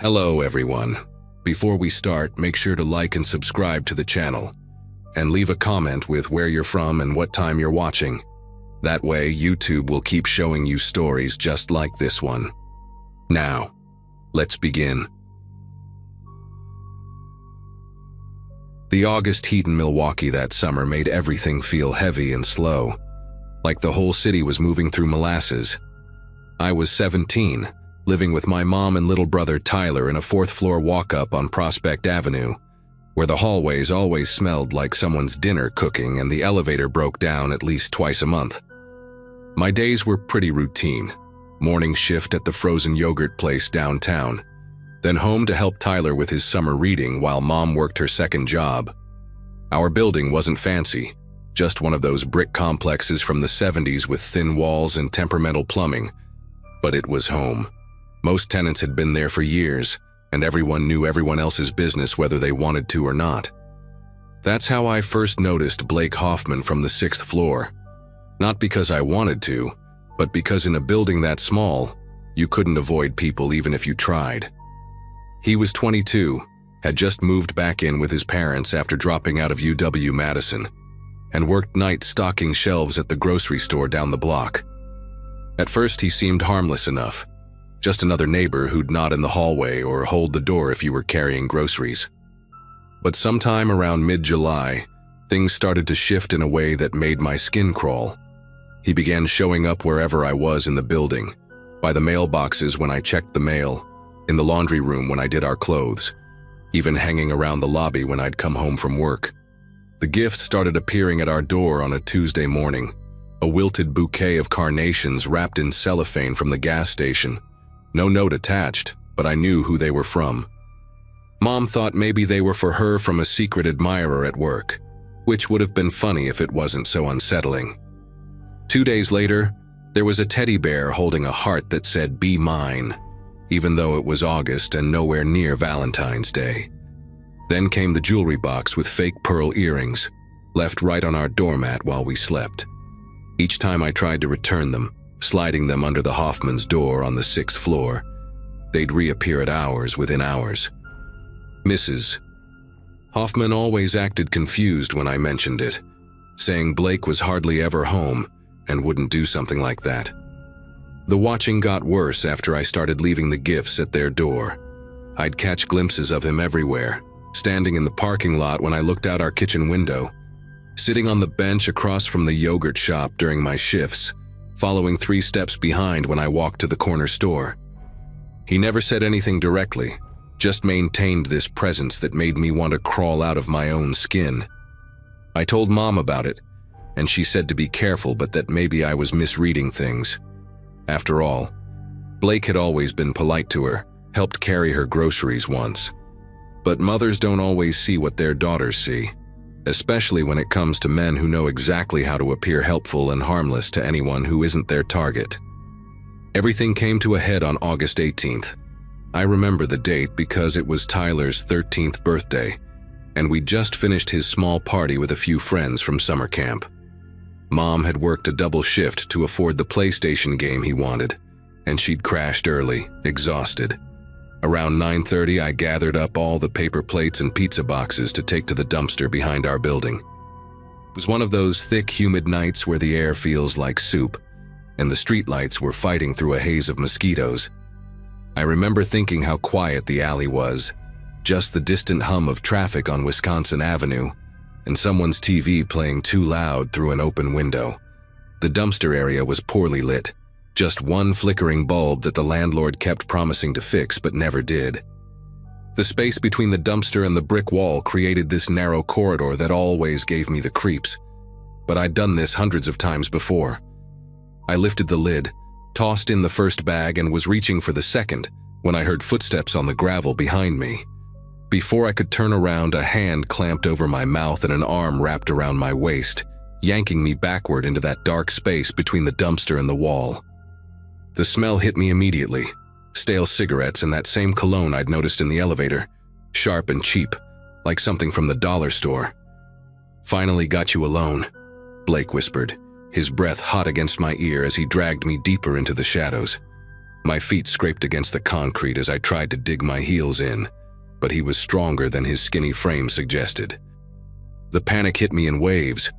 Hello everyone. Before we start, make sure to like and subscribe to the channel, and leave a comment with where you're from and what time you're watching. That way, YouTube will keep showing you stories just like this one. Now, let's begin. The August heat in Milwaukee that summer made everything feel heavy and slow, like the whole city was moving through molasses. I was 17, living with my mom and little brother Tyler in a fourth-floor walk-up on Prospect Avenue, where the hallways always smelled like someone's dinner cooking and the elevator broke down at least twice a month. My days were pretty routine. Morning shift at the frozen yogurt place downtown, then home to help Tyler with his summer reading while Mom worked her second job. Our building wasn't fancy, just one of those brick complexes from the 70s with thin walls and temperamental plumbing, but it was home. Most tenants had been there for years, and everyone knew everyone else's business whether they wanted to or not. That's how I first noticed Blake Hoffman from the 6th floor. Not because I wanted to, but because in a building that small, you couldn't avoid people even if you tried. He was 22, had just moved back in with his parents after dropping out of UW-Madison, and worked nights stocking shelves at the grocery store down the block. At first he seemed harmless enough, just another neighbor who'd nod in the hallway or hold the door if you were carrying groceries. But sometime around mid-July, things started to shift in a way that made my skin crawl. He began showing up wherever I was in the building, by the mailboxes when I checked the mail, in the laundry room when I did our clothes, even hanging around the lobby when I'd come home from work. The gifts started appearing at our door on a Tuesday morning, a wilted bouquet of carnations wrapped in cellophane from the gas station. No note attached, but I knew who they were from. Mom thought maybe they were for her from a secret admirer at work, which would have been funny if it wasn't so unsettling. 2 days later, there was a teddy bear holding a heart that said, "Be mine," even though it was August and nowhere near Valentine's Day. Then came the jewelry box with fake pearl earrings, left right on our doormat while we slept. Each time I tried to return them, sliding them under the Hoffman's door on the 6th floor, they'd reappear at hours within hours. Mrs. Hoffman always acted confused when I mentioned it, saying Blake was hardly ever home and wouldn't do something like that. The watching got worse after I started leaving the gifts at their door. I'd catch glimpses of him everywhere, standing in the parking lot when I looked out our kitchen window, sitting on the bench across from the yogurt shop during my shifts, following 3 steps behind when I walked to the corner store. He never said anything directly, just maintained this presence that made me want to crawl out of my own skin. I told Mom about it, and she said to be careful, but that maybe I was misreading things. After all, Blake had always been polite to her, helped carry her groceries once. But mothers don't always see what their daughters see, especially when it comes to men who know exactly how to appear helpful and harmless to anyone who isn't their target. Everything came to a head on August 18th. I remember the date because it was Tyler's 13th birthday, and we'd just finished his small party with a few friends from summer camp. Mom had worked a double shift to afford the PlayStation game he wanted, and she'd crashed early, exhausted. Around 9:30, I gathered up all the paper plates and pizza boxes to take to the dumpster behind our building. It was one of those thick, humid nights where the air feels like soup, and the streetlights were fighting through a haze of mosquitoes. I remember thinking how quiet the alley was, just the distant hum of traffic on Wisconsin Avenue, and someone's TV playing too loud through an open window. The dumpster area was poorly lit, just one flickering bulb that the landlord kept promising to fix but never did. The space between the dumpster and the brick wall created this narrow corridor that always gave me the creeps, but I'd done this hundreds of times before. I lifted the lid, tossed in the first bag, and was reaching for the second when I heard footsteps on the gravel behind me. Before I could turn around, a hand clamped over my mouth and an arm wrapped around my waist, yanking me backward into that dark space between the dumpster and the wall. The smell hit me immediately, stale cigarettes and that same cologne I'd noticed in the elevator, sharp and cheap, like something from the dollar store. "Finally got you alone," Blake whispered, his breath hot against my ear as he dragged me deeper into the shadows. My feet scraped against the concrete as I tried to dig my heels in, but he was stronger than his skinny frame suggested. The panic hit me in waves,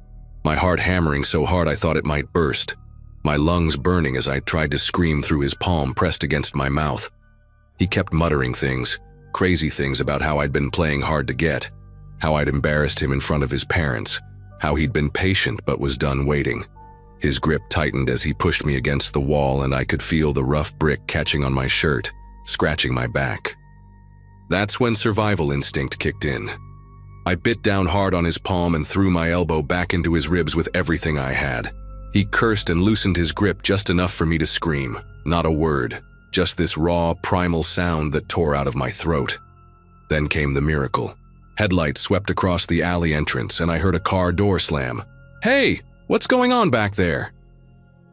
my heart hammering so hard I thought it might burst, my lungs burning as I tried to scream through his palm pressed against my mouth. He kept muttering things, crazy things about how I'd been playing hard to get, how I'd embarrassed him in front of his parents, how he'd been patient but was done waiting. His grip tightened as he pushed me against the wall, and I could feel the rough brick catching on my shirt, scratching my back. That's when survival instinct kicked in. I bit down hard on his palm and threw my elbow back into his ribs with everything I had. He cursed and loosened his grip just enough for me to scream. Not a word, just this raw, primal sound that tore out of my throat. Then came the miracle. Headlights swept across the alley entrance, and I heard a car door slam. "Hey! What's going on back there?"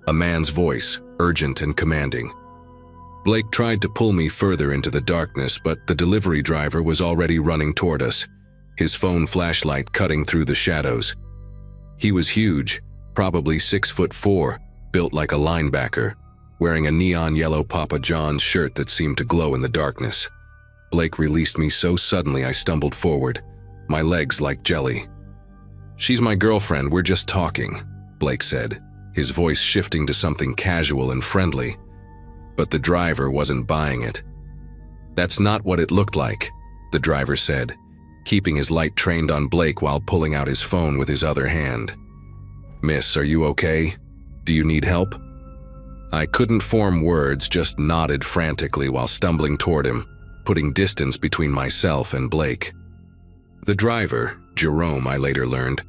A man's voice, urgent and commanding. Blake tried to pull me further into the darkness, but the delivery driver was already running toward us, his phone flashlight cutting through the shadows. He was huge, probably 6'4", built like a linebacker, wearing a neon yellow Papa John's shirt that seemed to glow in the darkness. Blake released me so suddenly I stumbled forward, my legs like jelly. "She's my girlfriend, we're just talking," Blake said, his voice shifting to something casual and friendly. But the driver wasn't buying it. "That's not what it looked like," the driver said, keeping his light trained on Blake while pulling out his phone with his other hand. "Miss, are you okay? Do you need help?" I couldn't form words, just nodded frantically while stumbling toward him, putting distance between myself and Blake. The driver, Jerome, I later learned,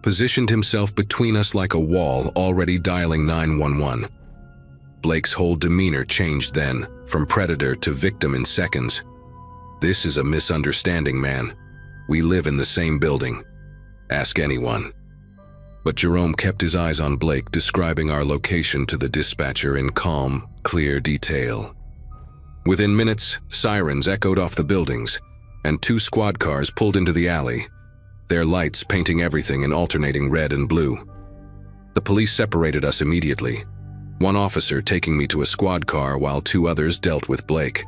positioned himself between us like a wall, already dialing 911. Blake's whole demeanor changed then, from predator to victim in seconds. "This is a misunderstanding, man. We live in the same building. Ask anyone." But Jerome kept his eyes on Blake, describing our location to the dispatcher in calm, clear detail. Within minutes, sirens echoed off the buildings, and 2 squad cars pulled into the alley, their lights painting everything in alternating red and blue. The police separated us immediately, one officer taking me to a squad car while 2 others dealt with Blake.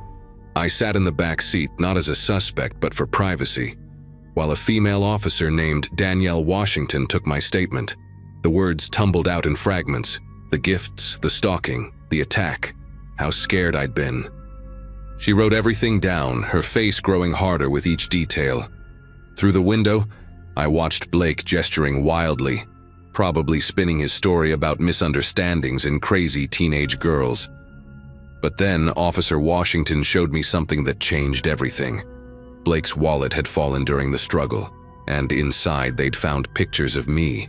I sat in the back seat not as a suspect but for privacy, while a female officer named Danielle Washington took my statement. The words tumbled out in fragments, the gifts, the stalking, the attack, how scared I'd been. She wrote everything down, her face growing harder with each detail. Through the window, I watched Blake gesturing wildly, probably spinning his story about misunderstandings and crazy teenage girls. But then Officer Washington showed me something that changed everything. Blake's wallet had fallen during the struggle, and inside they'd found pictures of me.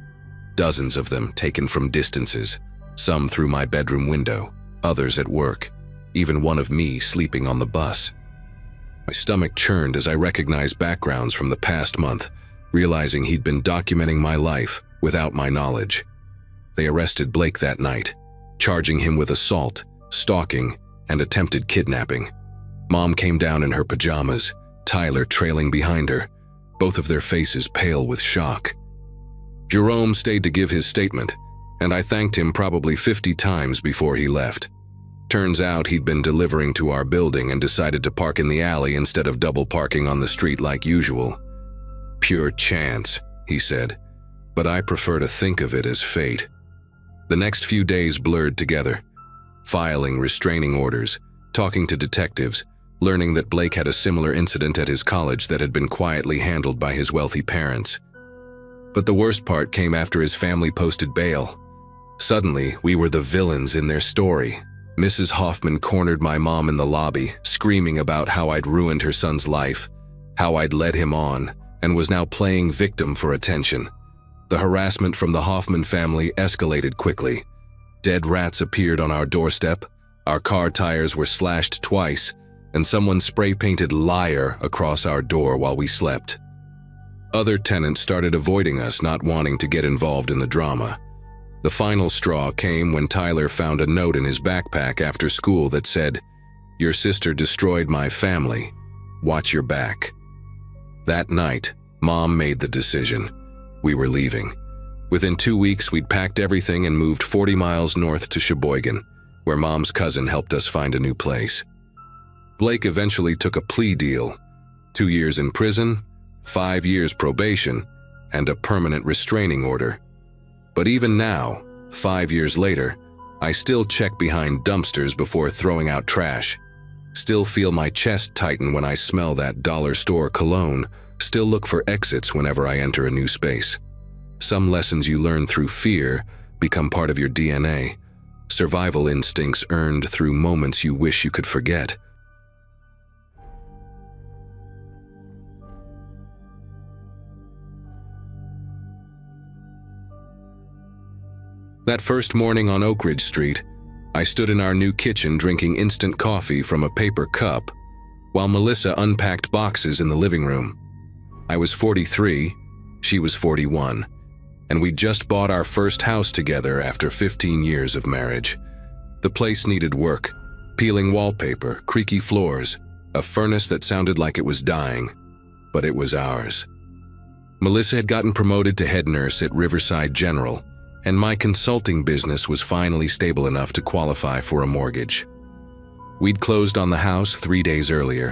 Dozens of them taken from distances, some through my bedroom window, others at work, even one of me sleeping on the bus. My stomach churned as I recognized backgrounds from the past month, realizing he'd been documenting my life without my knowledge. They arrested Blake that night, charging him with assault, stalking, and attempted kidnapping. Mom came down in her pajamas, Tyler trailing behind her, both of their faces pale with shock. Jerome stayed to give his statement, and I thanked him probably 50 times before he left. Turns out he'd been delivering to our building and decided to park in the alley instead of double parking on the street like usual. "Pure chance," he said, but I prefer to think of it as fate. The next few days blurred together, filing restraining orders, talking to detectives, learning that Blake had a similar incident at his college that had been quietly handled by his wealthy parents. But the worst part came after his family posted bail. Suddenly, we were the villains in their story. Mrs. Hoffman cornered my mom in the lobby, screaming about how I'd ruined her son's life, how I'd led him on, and was now playing victim for attention. The harassment from the Hoffman family escalated quickly. Dead rats appeared on our doorstep, our car tires were slashed twice, and someone spray-painted "liar" across our door while we slept. Other tenants started avoiding us, not wanting to get involved in the drama. The final straw came when Tyler found a note in his backpack after school that said, "Your sister destroyed my family. Watch your back." That night, Mom made the decision. We were leaving. Within 2 weeks, we'd packed everything and moved 40 miles north to Sheboygan, where Mom's cousin helped us find a new place. Blake eventually took a plea deal, 2 years in prison, 5 years probation, and a permanent restraining order. But even now, 5 years later, I still check behind dumpsters before throwing out trash. Still feel my chest tighten when I smell that dollar store cologne. Still look for exits whenever I enter a new space. Some lessons you learn through fear become part of your DNA. Survival instincts earned through moments you wish you could forget. That first morning on Oak Ridge Street, I stood in our new kitchen drinking instant coffee from a paper cup, while Melissa unpacked boxes in the living room. I was 43, she was 41, and we'd just bought our first house together after 15 years of marriage. The place needed work, peeling wallpaper, creaky floors, a furnace that sounded like it was dying, but it was ours. Melissa had gotten promoted to head nurse at Riverside General, and my consulting business was finally stable enough to qualify for a mortgage. We'd closed on the house 3 days earlier,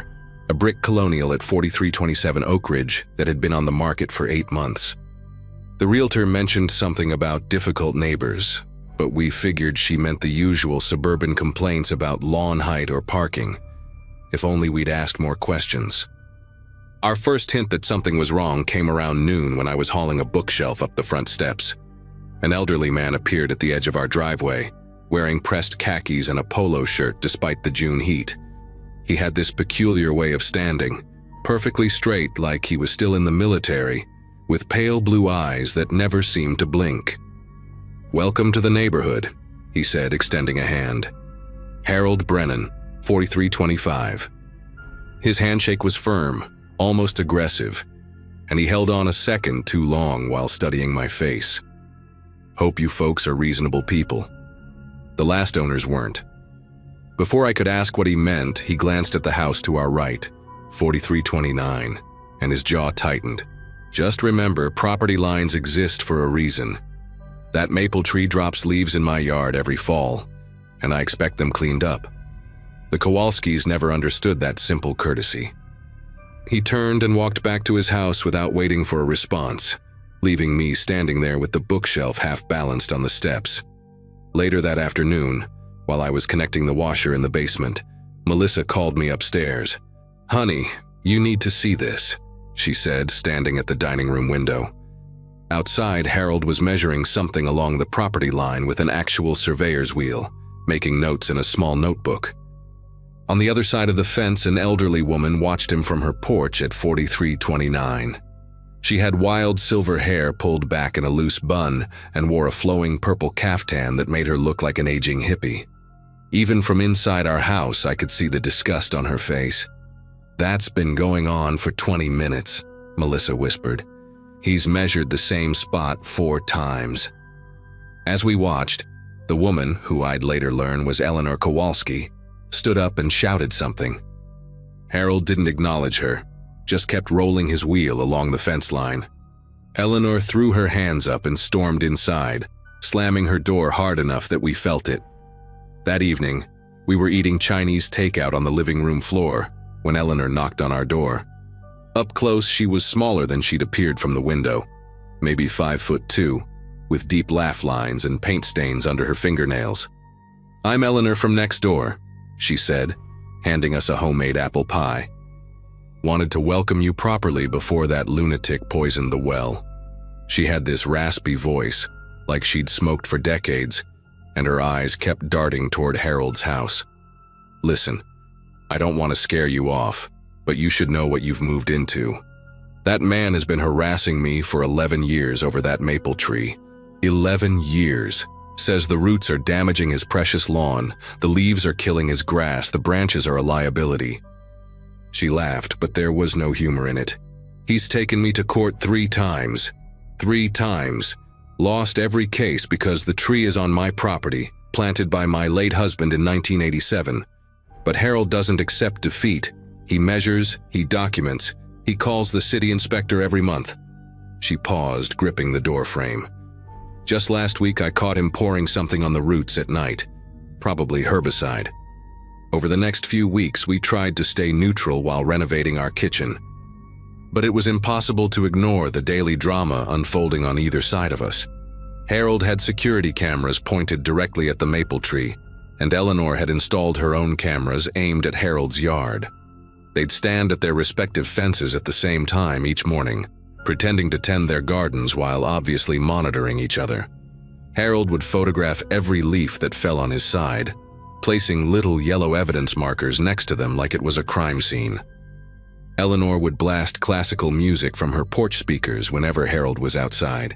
a brick colonial at 4327 Oak Ridge that had been on the market for 8 months. The realtor mentioned something about difficult neighbors, but we figured she meant the usual suburban complaints about lawn height or parking. If only we'd asked more questions. Our first hint that something was wrong came around noon when I was hauling a bookshelf up the front steps. An elderly man appeared at the edge of our driveway, wearing pressed khakis and a polo shirt despite the June heat. He had this peculiar way of standing, perfectly straight like he was still in the military, with pale blue eyes that never seemed to blink. "Welcome to the neighborhood," he said, extending a hand. "Harold Brennan, 4325. His handshake was firm, almost aggressive, and he held on a second too long while studying my face. "Hope you folks are reasonable people." The last owners weren't. Before I could ask what he meant, he glanced at the house to our right, 4329, and his jaw tightened. "Just remember, property lines exist for a reason. That maple tree drops leaves in my yard every fall, and I expect them cleaned up." The Kowalskis never understood that simple courtesy. He turned and walked back to his house without waiting for a response, leaving me standing there with the bookshelf half-balanced on the steps. Later that afternoon, while I was connecting the washer in the basement, Melissa called me upstairs. "Honey, you need to see this," she said, standing at the dining room window. Outside, Harold was measuring something along the property line with an actual surveyor's wheel, making notes in a small notebook. On the other side of the fence, an elderly woman watched him from her porch at 4329. She had wild silver hair pulled back in a loose bun and wore a flowing purple caftan that made her look like an aging hippie. Even from inside our house, I could see the disgust on her face. "That's been going on for 20 minutes, Melissa whispered. "He's measured the same spot 4 times. As we watched, the woman, who I'd later learn was Eleanor Kowalski, stood up and shouted something. Harold didn't acknowledge her, just kept rolling his wheel along the fence line. Eleanor threw her hands up and stormed inside, slamming her door hard enough that we felt it. That evening, we were eating Chinese takeout on the living room floor when Eleanor knocked on our door. Up close, she was smaller than she'd appeared from the window, maybe 5'2", with deep laugh lines and paint stains under her fingernails. "I'm Eleanor from next door," she said, handing us a homemade apple pie. "Wanted to welcome you properly before that lunatic poisoned the well." She had this raspy voice, like she'd smoked for decades, and her eyes kept darting toward Harold's house. "Listen, I don't want to scare you off, but you should know what you've moved into. That man has been harassing me for 11 years over that maple tree. 11 years. Says the roots are damaging his precious lawn, the leaves are killing his grass, the branches are a liability." She laughed, but there was no humor in it. "He's taken me to court 3 times. 3 times. Lost every case because the tree is on my property, planted by my late husband in 1987. But Harold doesn't accept defeat. He measures, he documents, he calls the city inspector every month." She paused, gripping the door frame. "Just last week I caught him pouring something on the roots at night. probably herbicide. Over the next few weeks, we tried to stay neutral while renovating our kitchen. But it was impossible to ignore the daily drama unfolding on either side of us. Harold had security cameras pointed directly at the maple tree, and Eleanor had installed her own cameras aimed at Harold's yard. They'd stand at their respective fences at the same time each morning, pretending to tend their gardens while obviously monitoring each other. Harold would photograph every leaf that fell on his side, placing little yellow evidence markers next to them like it was a crime scene. Eleanor would blast classical music from her porch speakers whenever Harold was outside,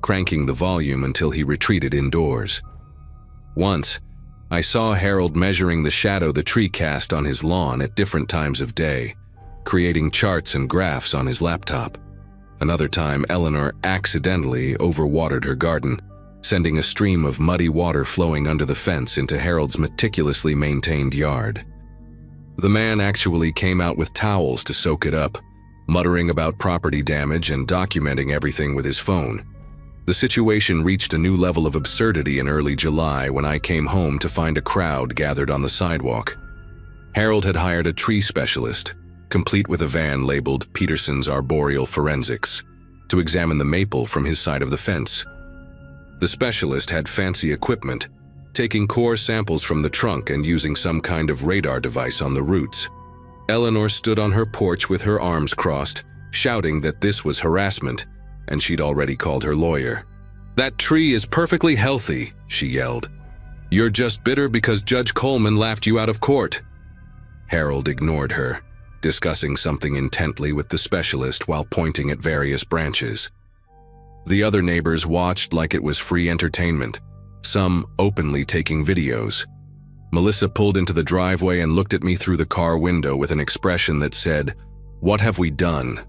cranking the volume until he retreated indoors. Once, I saw Harold measuring the shadow the tree cast on his lawn at different times of day, creating charts and graphs on his laptop. Another time, Eleanor accidentally overwatered her garden, sending a stream of muddy water flowing under the fence into Harold's meticulously maintained yard. The man actually came out with towels to soak it up, muttering about property damage and documenting everything with his phone. The situation reached a new level of absurdity in early July when I came home to find a crowd gathered on the sidewalk. Harold had hired a tree specialist, complete with a van labeled Peterson's Arboreal Forensics, to examine the maple from his side of the fence. The specialist had fancy equipment, taking core samples from the trunk and using some kind of radar device on the roots. Eleanor stood on her porch with her arms crossed, shouting that this was harassment, and she'd already called her lawyer. "That tree is perfectly healthy," she yelled. "You're just bitter because Judge Coleman laughed you out of court." Harold ignored her, discussing something intently with the specialist while pointing at various branches. The other neighbors watched like it was free entertainment, some openly taking videos. Melissa pulled into the driveway and looked at me through the car window with an expression that said, "What have we done?"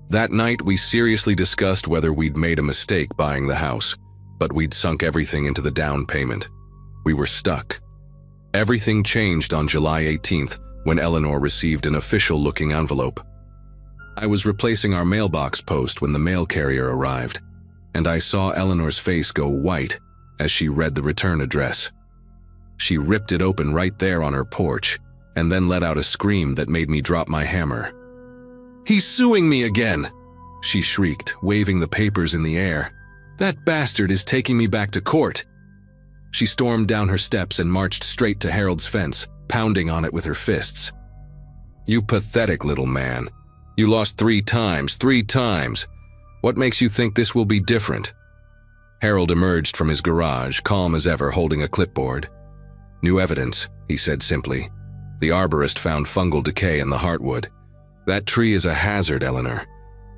That night, we seriously discussed whether we'd made a mistake buying the house, but we'd sunk everything into the down payment. We were stuck. Everything changed on July 18th when Eleanor received an official-looking envelope. I was replacing our mailbox post when the mail carrier arrived, and I saw Eleanor's face go white as she read the return address. She ripped it open right there on her porch, and then let out a scream that made me drop my hammer. "He's suing me again!" she shrieked, waving the papers in the air. "That bastard is taking me back to court!" She stormed down her steps and marched straight to Harold's fence, pounding on it with her fists. "You pathetic little man. You lost 3 times. What makes you think this will be different?" Harold emerged from his garage, calm as ever, holding a clipboard. "New evidence," he said simply. "The arborist found fungal decay in the heartwood. That tree is a hazard, Eleanor.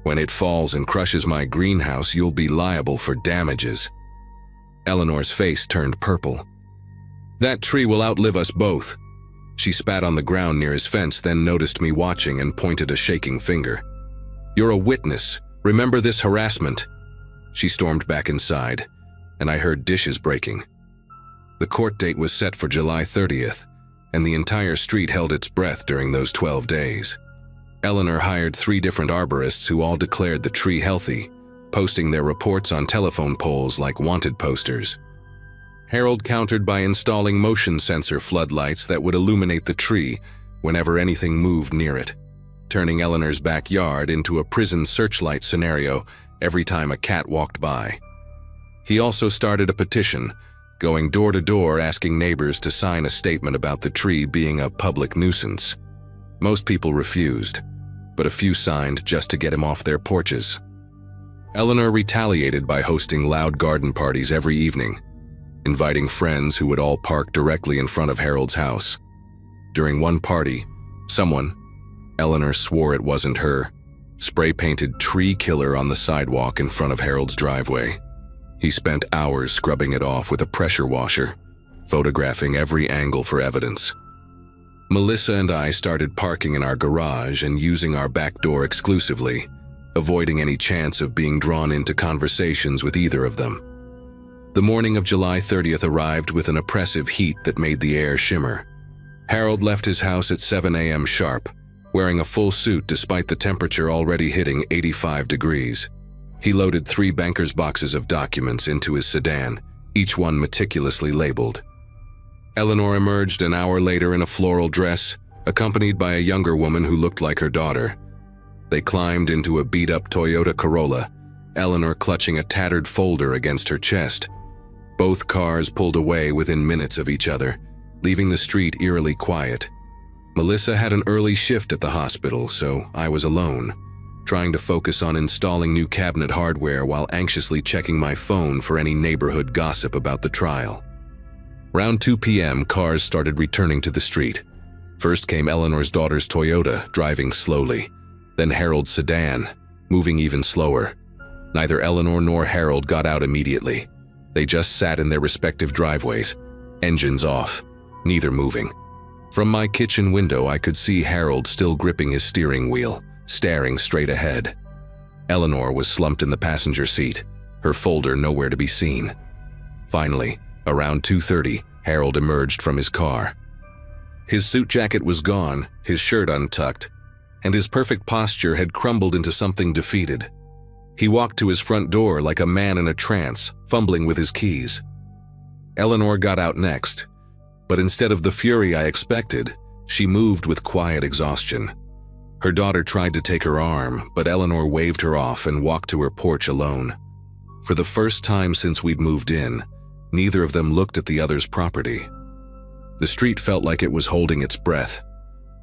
When it falls and crushes my greenhouse, you'll be liable for damages." Eleanor's face turned purple. "That tree will outlive us both." She spat on the ground near his fence, then noticed me watching and pointed a shaking finger. "You're a witness. Remember this harassment." She stormed back inside, and I heard dishes breaking. The court date was set for July 30th, and the entire street held its breath during those 12 days. Eleanor hired 3 different arborists who all declared the tree healthy, posting their reports on telephone poles like wanted posters. Harold countered by installing motion sensor floodlights that would illuminate the tree whenever anything moved near it, turning Eleanor's backyard into a prison searchlight scenario every time a cat walked by. He also started a petition, going door to door asking neighbors to sign a statement about the tree being a public nuisance. Most people refused, but a few signed just to get him off their porches. Eleanor retaliated by hosting loud garden parties every evening, inviting friends who would all park directly in front of Harold's house. During one party, someone, Eleanor swore it wasn't her, spray-painted "tree killer" on the sidewalk in front of Harold's driveway. He spent hours scrubbing it off with a pressure washer, photographing every angle for evidence. Melissa and I started parking in our garage and using our back door exclusively, avoiding any chance of being drawn into conversations with either of them. The morning of July 30th arrived with an oppressive heat that made the air shimmer. Harold left his house at 7 a.m. sharp, wearing a full suit despite the temperature already hitting 85 degrees. He loaded 3 banker's boxes of documents into his sedan, each one meticulously labeled. Eleanor emerged an hour later in a floral dress, accompanied by a younger woman who looked like her daughter. They climbed into a beat-up Toyota Corolla, Eleanor clutching a tattered folder against her chest. Both cars pulled away within minutes of each other, leaving the street eerily quiet. Melissa had an early shift at the hospital, so I was alone, trying to focus on installing new cabinet hardware while anxiously checking my phone for any neighborhood gossip about the trial. Around 2 p.m., cars started returning to the street. First came Eleanor's daughter's Toyota, driving slowly, then Harold's sedan, moving even slower. Neither Eleanor nor Harold got out immediately. They just sat in their respective driveways, engines off, neither moving. From my kitchen window, I could see Harold still gripping his steering wheel, staring straight ahead. Eleanor was slumped in the passenger seat, her folder nowhere to be seen. Finally, around 2:30, Harold emerged from his car. His suit jacket was gone, his shirt untucked, and his perfect posture had crumbled into something defeated. He walked to his front door like a man in a trance, fumbling with his keys. Eleanor got out next, but instead of the fury I expected, she moved with quiet exhaustion. Her daughter tried to take her arm, but Eleanor waved her off and walked to her porch alone. For the first time since we'd moved in, neither of them looked at the other's property. The street felt like it was holding its breath.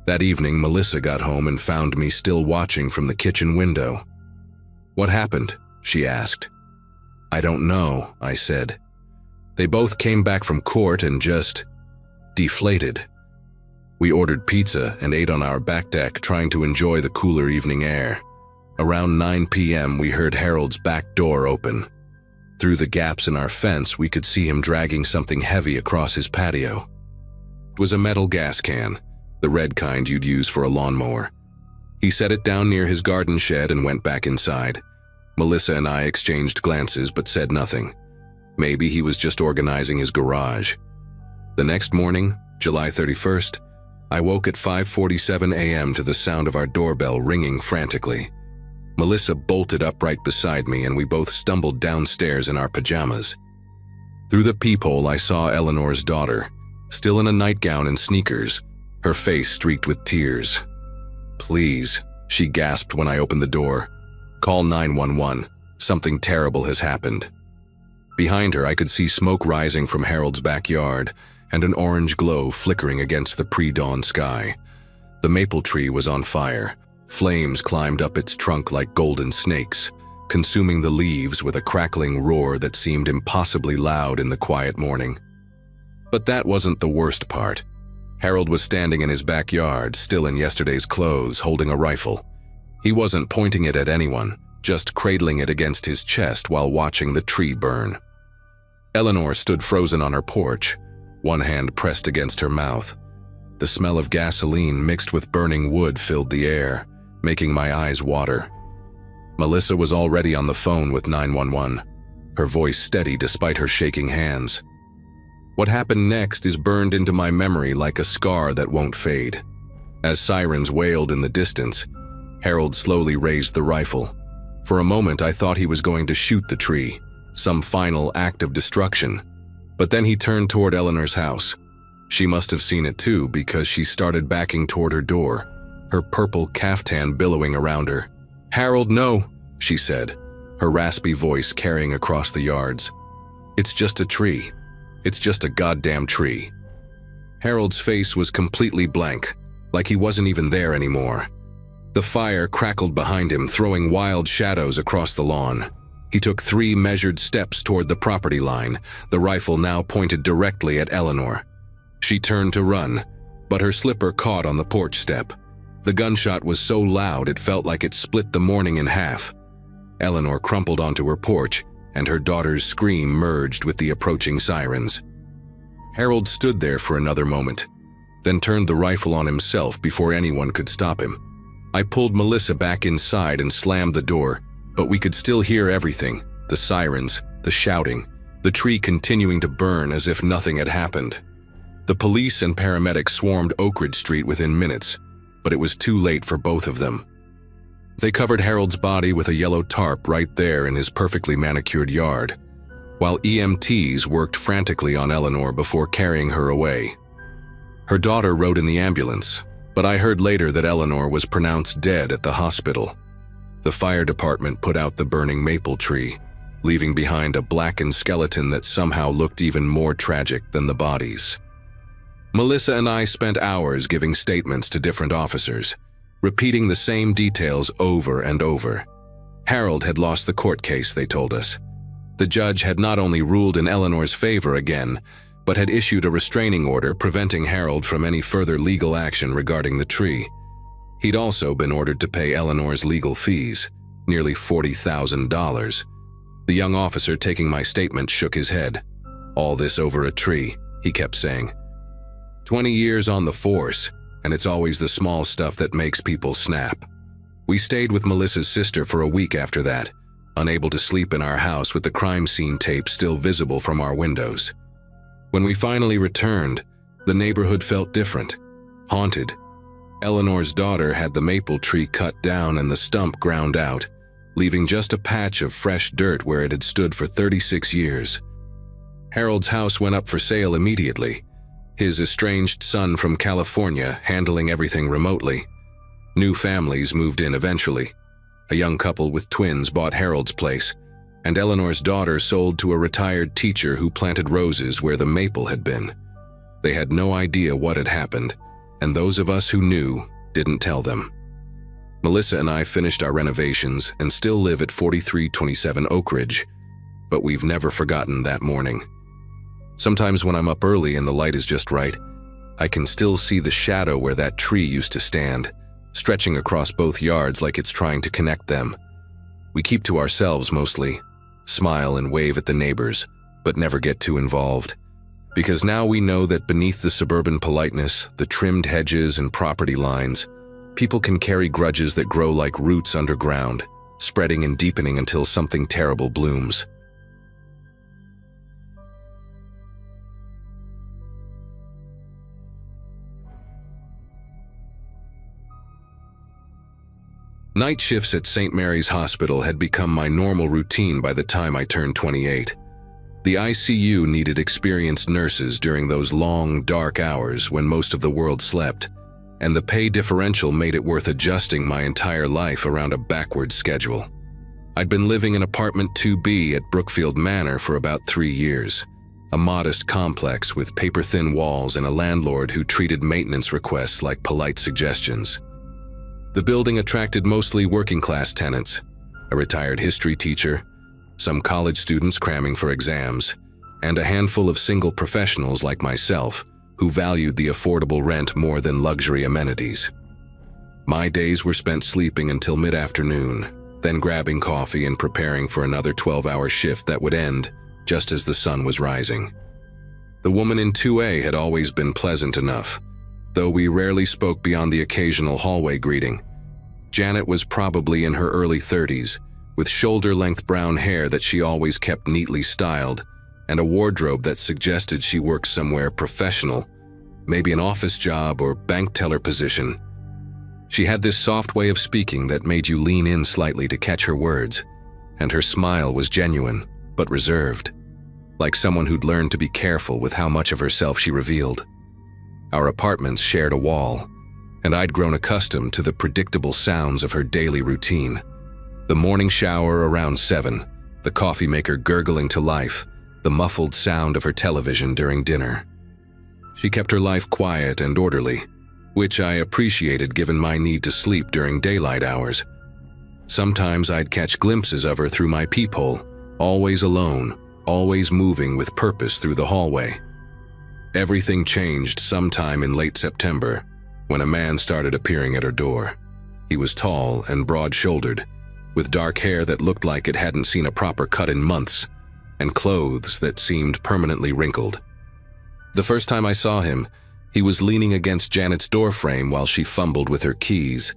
That evening, Melissa got home and found me still watching from the kitchen window. "What happened?" she asked. "I don't know," I said. "They both came back from court and just deflated." We ordered pizza and ate on our back deck, trying to enjoy the cooler evening air. Around 9 p.m., we heard Harold's back door open. Through the gaps in our fence, we could see him dragging something heavy across his patio. It was a metal gas can, the red kind you'd use for a lawnmower. He set it down near his garden shed and went back inside. Melissa and I exchanged glances but said nothing. Maybe he was just organizing his garage. The next morning, July 31st, I woke at 5:47 a.m. to the sound of our doorbell ringing frantically. Melissa bolted up right beside me and we both stumbled downstairs in our pajamas. Through the peephole, I saw Eleanor's daughter, still in a nightgown and sneakers, her face streaked with tears. "Please," she gasped when I opened the door. "Call 911. Something terrible has happened." Behind her, I could see smoke rising from Harold's backyard and an orange glow flickering against the pre-dawn sky. The maple tree was on fire. Flames climbed up its trunk like golden snakes, consuming the leaves with a crackling roar that seemed impossibly loud in the quiet morning. But that wasn't the worst part. Harold was standing in his backyard, still in yesterday's clothes, holding a rifle. He wasn't pointing it at anyone, just cradling it against his chest while watching the tree burn. Eleanor stood frozen on her porch, one hand pressed against her mouth. The smell of gasoline mixed with burning wood filled the air, making my eyes water. Melissa was already on the phone with 911, her voice steady despite her shaking hands. What happened next is burned into my memory like a scar that won't fade. As sirens wailed in the distance, Harold slowly raised the rifle. For a moment, I thought he was going to shoot the tree, some final act of destruction. But then he turned toward Eleanor's house. She must have seen it too, because she started backing toward her door, her purple caftan billowing around her. "Harold, no," she said, her raspy voice carrying across the yards. "It's just a tree. It's just a goddamn tree." Harold's face was completely blank, like he wasn't even there anymore. The fire crackled behind him, throwing wild shadows across the lawn. He took 3 measured steps toward the property line, the rifle now pointed directly at Eleanor. She turned to run, but her slipper caught on the porch step. The gunshot was so loud it felt like it split the morning in half. Eleanor crumpled onto her porch, and her daughter's scream merged with the approaching sirens. Harold stood there for another moment, then turned the rifle on himself before anyone could stop him. I pulled Melissa back inside and slammed the door, but we could still hear everything, the sirens, the shouting, the tree continuing to burn as if nothing had happened. The police and paramedics swarmed Oak Ridge Street within minutes, but it was too late for both of them. They covered Harold's body with a yellow tarp right there in his perfectly manicured yard. while EMTs worked frantically on Eleanor before carrying her away. Her daughter rode in the ambulance, but I heard later that Eleanor was pronounced dead at the hospital. The fire department put out the burning maple tree, leaving behind a blackened skeleton that somehow looked even more tragic than the bodies. Melissa and I spent hours giving statements to different officers, repeating the same details over and over. Harold had lost the court case, they told us. The judge had not only ruled in Eleanor's favor again, but had issued a restraining order preventing Harold from any further legal action regarding the tree. He'd also been ordered to pay Eleanor's legal fees, nearly $40,000. The young officer taking my statement shook his head. "All this over a tree," he kept saying. 20 years on the force, and it's always the small stuff that makes people snap. We stayed with Melissa's sister for a week after that, unable to sleep in our house with the crime scene tape still visible from our windows. When we finally returned, the neighborhood felt different, haunted. Eleanor's daughter had the maple tree cut down and the stump ground out, leaving just a patch of fresh dirt where it had stood for 36 years. Harold's house went up for sale immediately, his estranged son from California handling everything remotely. New families moved in eventually. A young couple with twins bought Harold's place, and Eleanor's daughter sold to a retired teacher who planted roses where the maple had been. They had no idea what had happened, and those of us who knew didn't tell them. Melissa and I finished our renovations and still live at 4327 Oak Ridge, but we've never forgotten that morning. Sometimes when I'm up early and the light is just right, I can still see the shadow where that tree used to stand, stretching across both yards like it's trying to connect them. We keep to ourselves mostly, smile and wave at the neighbors, but never get too involved. Because now we know that beneath the suburban politeness, the trimmed hedges and property lines, people can carry grudges that grow like roots underground, spreading and deepening until something terrible blooms. Night shifts at St. Mary's Hospital had become my normal routine by the time I turned 28. The ICU needed experienced nurses during those long, dark hours when most of the world slept, and the pay differential made it worth adjusting my entire life around a backward schedule. I'd been living in apartment 2B at Brookfield Manor for about 3 years, a modest complex with paper-thin walls and a landlord who treated maintenance requests like polite suggestions. The building attracted mostly working-class tenants, a retired history teacher, some college students cramming for exams, and a handful of single professionals like myself who valued the affordable rent more than luxury amenities. My days were spent sleeping until mid-afternoon, then grabbing coffee and preparing for another 12-hour shift that would end just as the sun was rising. The woman in 2A had always been pleasant enough, though we rarely spoke beyond the occasional hallway greeting. Janet was probably in her early 30s, with shoulder-length brown hair that she always kept neatly styled, and a wardrobe that suggested she worked somewhere professional, maybe an office job or bank teller position. She had this soft way of speaking that made you lean in slightly to catch her words, and her smile was genuine, but reserved, like someone who'd learned to be careful with how much of herself she revealed. Our apartments shared a wall, and I'd grown accustomed to the predictable sounds of her daily routine. The morning shower around 7, the coffee maker gurgling to life, the muffled sound of her television during dinner. She kept her life quiet and orderly, which I appreciated given my need to sleep during daylight hours. Sometimes I'd catch glimpses of her through my peephole, always alone, always moving with purpose through the hallway. Everything changed sometime in late September, when a man started appearing at her door. He was tall and broad-shouldered, with dark hair that looked like it hadn't seen a proper cut in months, and clothes that seemed permanently wrinkled. The first time I saw him, he was leaning against Janet's doorframe while she fumbled with her keys,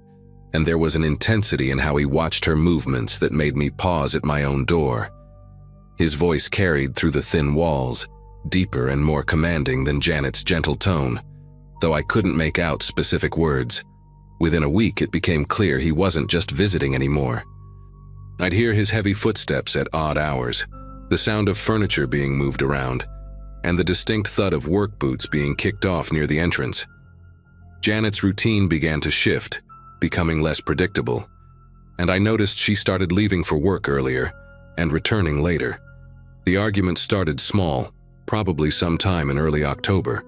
and there was an intensity in how he watched her movements that made me pause at my own door. His voice carried through the thin walls, deeper and more commanding than Janet's gentle tone, though I couldn't make out specific words. Within a week, it became clear he wasn't just visiting anymore. I'd hear his heavy footsteps at odd hours, the sound of furniture being moved around, and the distinct thud of work boots being kicked off near the entrance. Janet's routine began to shift, becoming less predictable, and I noticed she started leaving for work earlier and returning later. The argument started small, probably sometime in early October.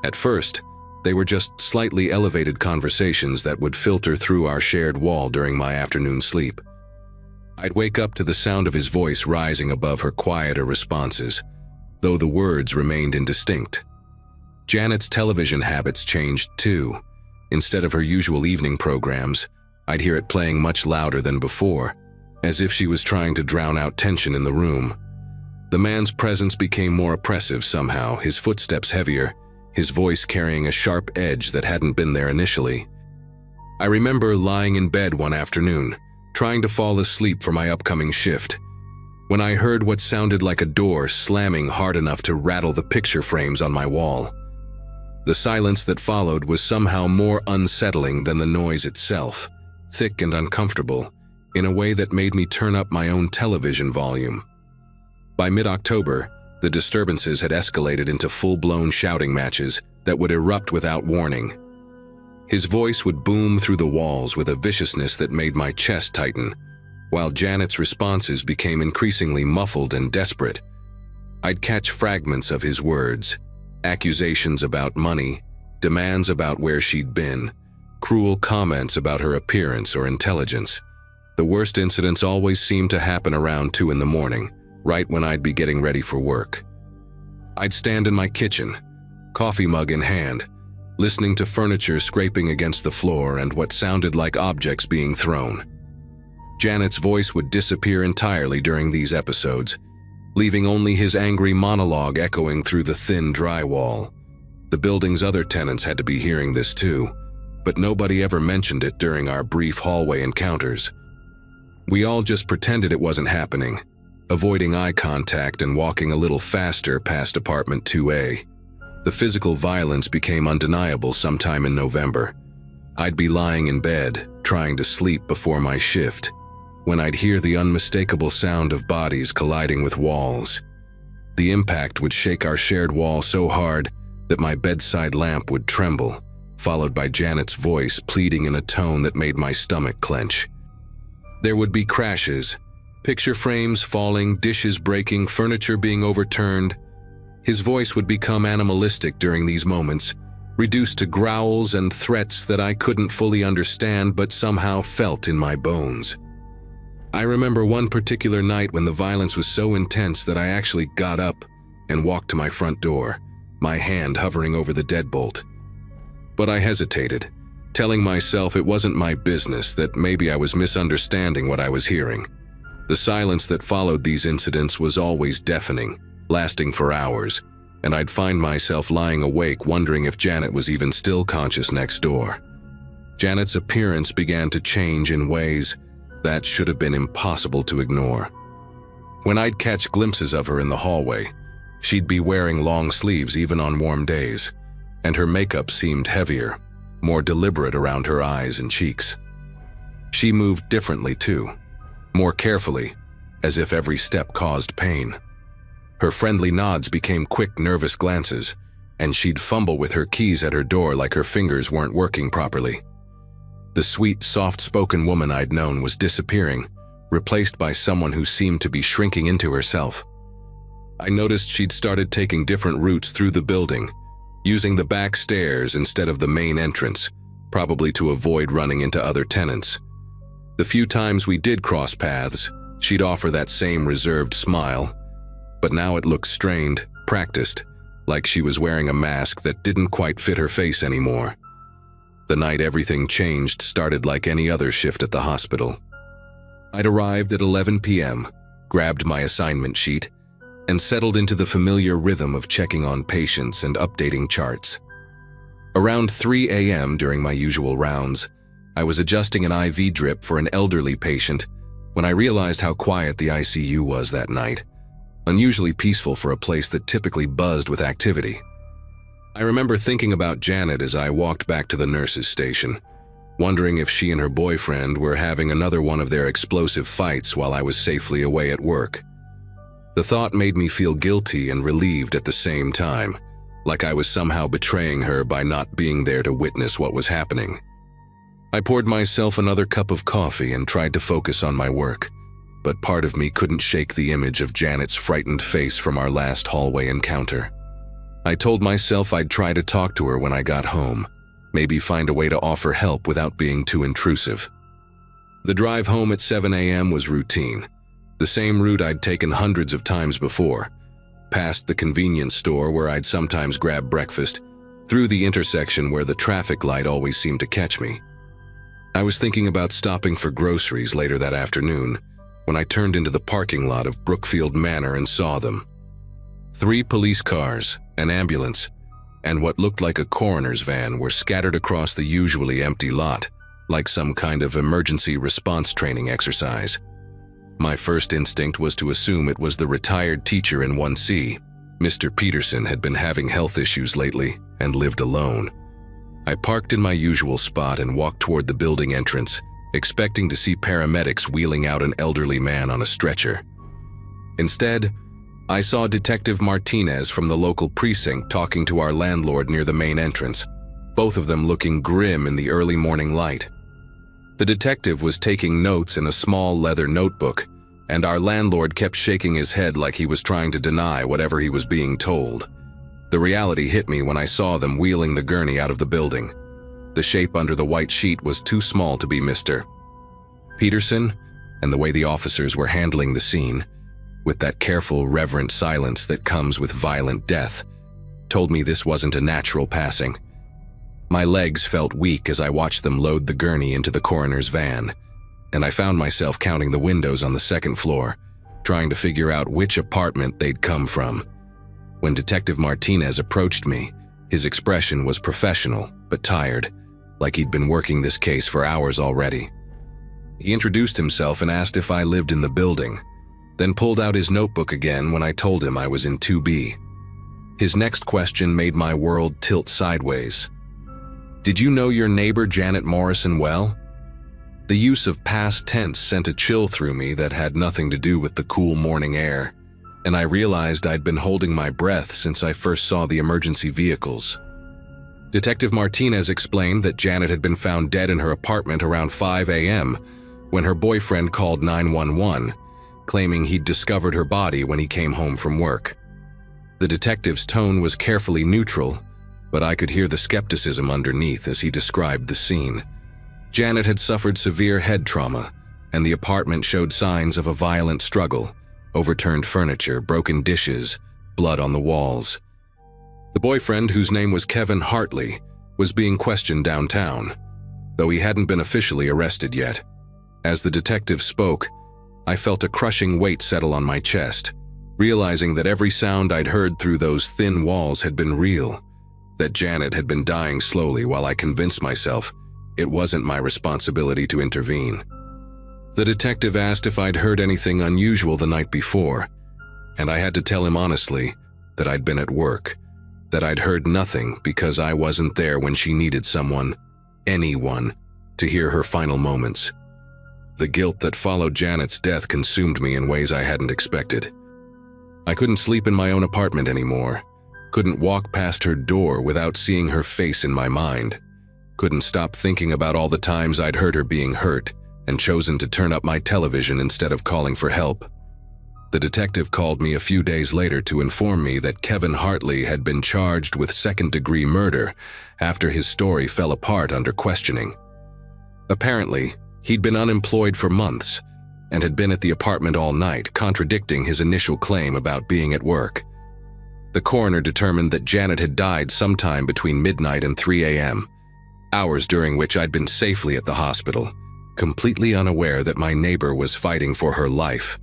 At first, they were just slightly elevated conversations that would filter through our shared wall during my afternoon sleep. I'd wake up to the sound of his voice rising above her quieter responses, though the words remained indistinct. Janet's television habits changed too. Instead of her usual evening programs, I'd hear it playing much louder than before, as if she was trying to drown out tension in the room. The man's presence became more oppressive somehow, his footsteps heavier, his voice carrying a sharp edge that hadn't been there initially. I remember lying in bed one afternoon, trying to fall asleep for my upcoming shift, when I heard what sounded like a door slamming hard enough to rattle the picture frames on my wall. The silence that followed was somehow more unsettling than the noise itself, thick and uncomfortable, in a way that made me turn up my own television volume. By mid-October, the disturbances had escalated into full-blown shouting matches that would erupt without warning. His voice would boom through the walls with a viciousness that made my chest tighten, while Janet's responses became increasingly muffled and desperate. I'd catch fragments of his words, accusations about money, demands about where she'd been, cruel comments about her appearance or intelligence. The worst incidents always seemed to happen around 2 in the morning, right when I'd be getting ready for work. I'd stand in my kitchen, coffee mug in hand, listening to furniture scraping against the floor and what sounded like objects being thrown. Janet's voice would disappear entirely during these episodes, leaving only his angry monologue echoing through the thin drywall. The building's other tenants had to be hearing this too, but nobody ever mentioned it during our brief hallway encounters. We all just pretended it wasn't happening, avoiding eye contact and walking a little faster past apartment 2A. The physical violence became undeniable sometime in November. I'd be lying in bed, trying to sleep before my shift, when I'd hear the unmistakable sound of bodies colliding with walls. The impact would shake our shared wall so hard that my bedside lamp would tremble, followed by Janet's voice pleading in a tone that made my stomach clench. There would be crashes, picture frames falling, dishes breaking, furniture being overturned. His voice would become animalistic during these moments, reduced to growls and threats that I couldn't fully understand but somehow felt in my bones. I remember one particular night when the violence was so intense that I actually got up and walked to my front door, my hand hovering over the deadbolt. But I hesitated, telling myself it wasn't my business, that maybe I was misunderstanding what I was hearing. The silence that followed these incidents was always deafening, lasting for hours, and I'd find myself lying awake wondering if Janet was even still conscious next door. Janet's appearance began to change in ways that should have been impossible to ignore. When I'd catch glimpses of her in the hallway, she'd be wearing long sleeves even on warm days, and her makeup seemed heavier, more deliberate around her eyes and cheeks. She moved differently too, more carefully, as if every step caused pain. Her friendly nods became quick, nervous glances, and she'd fumble with her keys at her door like her fingers weren't working properly. The sweet, soft-spoken woman I'd known was disappearing, replaced by someone who seemed to be shrinking into herself. I noticed she'd started taking different routes through the building, using the back stairs instead of the main entrance, probably to avoid running into other tenants. The few times we did cross paths, she'd offer that same reserved smile, but now it looked strained, practiced, like she was wearing a mask that didn't quite fit her face anymore. The night everything changed started like any other shift at the hospital. I'd arrived at 11 p.m., grabbed my assignment sheet, and settled into the familiar rhythm of checking on patients and updating charts. Around 3 a.m. during my usual rounds, I was adjusting an IV drip for an elderly patient when I realized how quiet the ICU was that night, unusually peaceful for a place that typically buzzed with activity. I remember thinking about Janet as I walked back to the nurse's station, wondering if she and her boyfriend were having another one of their explosive fights while I was safely away at work. The thought made me feel guilty and relieved at the same time, like I was somehow betraying her by not being there to witness what was happening. I poured myself another cup of coffee and tried to focus on my work, but part of me couldn't shake the image of Janet's frightened face from our last hallway encounter. I told myself I'd try to talk to her when I got home, maybe find a way to offer help without being too intrusive. The drive home at 7 a.m. was routine, the same route I'd taken hundreds of times before, past the convenience store where I'd sometimes grab breakfast, through the intersection where the traffic light always seemed to catch me. I was thinking about stopping for groceries later that afternoon when I turned into the parking lot of Brookfield Manor and saw them. 3 police cars, an ambulance, and what looked like a coroner's van were scattered across the usually empty lot, like some kind of emergency response training exercise. My first instinct was to assume it was the retired teacher in 1C. Mr. Peterson had been having health issues lately and lived alone. I parked in my usual spot and walked toward the building entrance, expecting to see paramedics wheeling out an elderly man on a stretcher. Instead, I saw Detective Martinez from the local precinct talking to our landlord near the main entrance, both of them looking grim in the early morning light. The detective was taking notes in a small leather notebook, and our landlord kept shaking his head like he was trying to deny whatever he was being told. The reality hit me when I saw them wheeling the gurney out of the building. The shape under the white sheet was too small to be Mr. Peterson, and the way the officers were handling the scene, with that careful, reverent silence that comes with violent death, told me this wasn't a natural passing. My legs felt weak as I watched them load the gurney into the coroner's van, and I found myself counting the windows on the second floor, trying to figure out which apartment they'd come from. When Detective Martinez approached me, his expression was professional but tired, like he'd been working this case for hours already. He introduced himself and asked if I lived in the building, then pulled out his notebook again when I told him I was in 2B. His next question made my world tilt sideways. "Did you know your neighbor Janet Morrison well?" The use of past tense sent a chill through me that had nothing to do with the cool morning air, and I realized I'd been holding my breath since I first saw the emergency vehicles. Detective Martinez explained that Janet had been found dead in her apartment around 5 a.m. when her boyfriend called 911, claiming he'd discovered her body when he came home from work. The detective's tone was carefully neutral, but I could hear the skepticism underneath as he described the scene. Janet had suffered severe head trauma, and the apartment showed signs of a violent struggle: overturned furniture, broken dishes, blood on the walls. The boyfriend, whose name was Kevin Hartley, was being questioned downtown, though he hadn't been officially arrested yet. As the detective spoke, I felt a crushing weight settle on my chest, realizing that every sound I'd heard through those thin walls had been real, that Janet had been dying slowly while I convinced myself it wasn't my responsibility to intervene. The detective asked if I'd heard anything unusual the night before, and I had to tell him honestly that I'd been at work, that I'd heard nothing because I wasn't there when she needed someone, anyone, to hear her final moments. The guilt that followed Janet's death consumed me in ways I hadn't expected. I couldn't sleep in my own apartment anymore, couldn't walk past her door without seeing her face in my mind, couldn't stop thinking about all the times I'd heard her being hurt and chosen to turn up my television instead of calling for help. The detective called me a few days later to inform me that Kevin Hartley had been charged with second-degree murder after his story fell apart under questioning. Apparently, he'd been unemployed for months and had been at the apartment all night, contradicting his initial claim about being at work. The coroner determined that Janet had died sometime between midnight and 3 a.m., hours during which I'd been safely at the hospital, completely unaware that my neighbor was fighting for her life,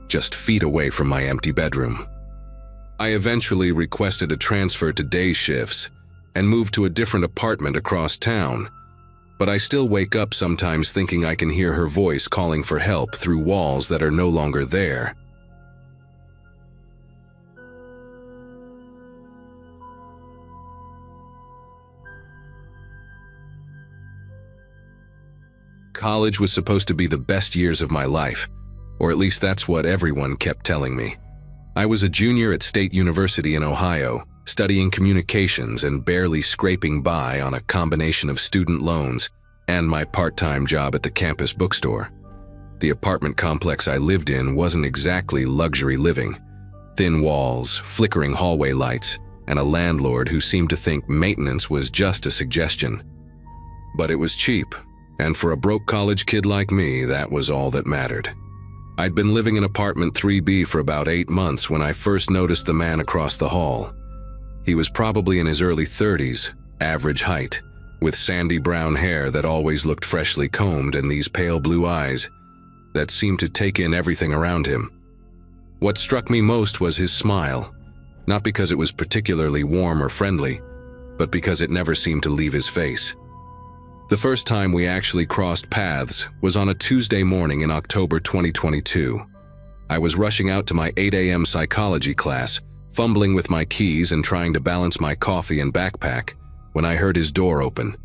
just feet away from my empty bedroom. I eventually requested a transfer to day shifts and moved to a different apartment across town, but I still wake up sometimes thinking I can hear her voice calling for help through walls that are no longer there. College was supposed to be the best years of my life, or at least that's what everyone kept telling me. I was a junior at State University in Ohio, studying communications and barely scraping by on a combination of student loans and my part-time job at the campus bookstore. The apartment complex I lived in wasn't exactly luxury living. Thin walls, flickering hallway lights, and a landlord who seemed to think maintenance was just a suggestion. But it was cheap, and for a broke college kid like me, that was all that mattered. I'd been living in apartment 3B for about 8 months when I first noticed the man across the hall. He was probably in his early 30s, average height, with sandy brown hair that always looked freshly combed and these pale blue eyes that seemed to take in everything around him. What struck me most was his smile, not because it was particularly warm or friendly, but because it never seemed to leave his face. The first time we actually crossed paths was on a Tuesday morning in October 2022. I was rushing out to my 8 a.m. psychology class, fumbling with my keys and trying to balance my coffee and backpack, when I heard his door open.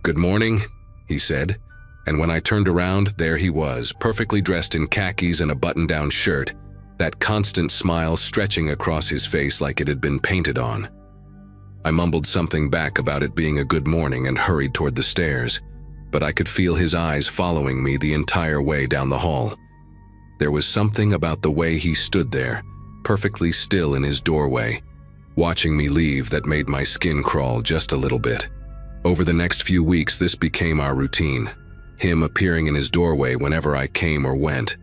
"Good morning," he said, and when I turned around, there he was, perfectly dressed in khakis and a button-down shirt, that constant smile stretching across his face like it had been painted on. I mumbled something back about it being a good morning and hurried toward the stairs, but I could feel his eyes following me the entire way down the hall. There was something about the way he stood there, perfectly still in his doorway, watching me leave, that made my skin crawl just a little bit. Over the next few weeks, this became our routine, him appearing in his doorway whenever I came or went,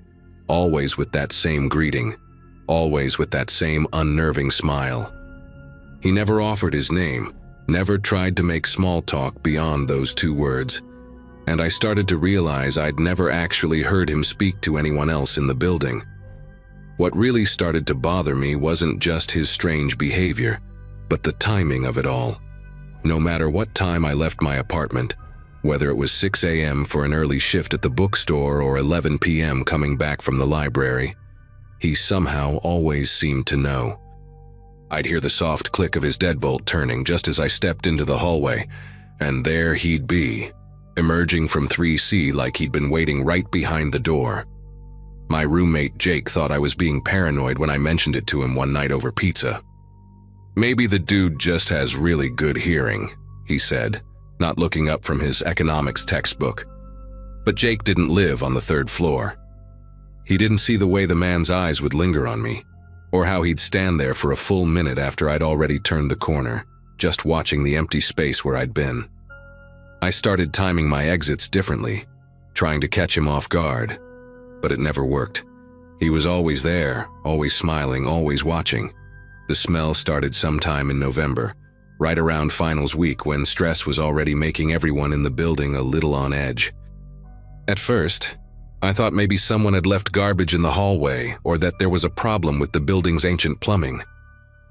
always with that same greeting, always with that same unnerving smile. He never offered his name, never tried to make small talk beyond those 2 words, and I started to realize I'd never actually heard him speak to anyone else in the building. What really started to bother me wasn't just his strange behavior, but the timing of it all. No matter what time I left my apartment, whether it was 6 a.m. for an early shift at the bookstore or 11 p.m. coming back from the library, he somehow always seemed to know. I'd hear the soft click of his deadbolt turning just as I stepped into the hallway, and there he'd be, emerging from 3C like he'd been waiting right behind the door. My roommate Jake thought I was being paranoid when I mentioned it to him one night over pizza. "Maybe the dude just has really good hearing," he said, not looking up from his economics textbook. But Jake didn't live on the 3rd floor. He didn't see the way the man's eyes would linger on me, or how he'd stand there for a full minute after I'd already turned the corner, just watching the empty space where I'd been. I started timing my exits differently, trying to catch him off guard, but it never worked. He was always there, always smiling, always watching. The smell started sometime in November, right around finals week when stress was already making everyone in the building a little on edge. At first, I thought maybe someone had left garbage in the hallway or that there was a problem with the building's ancient plumbing.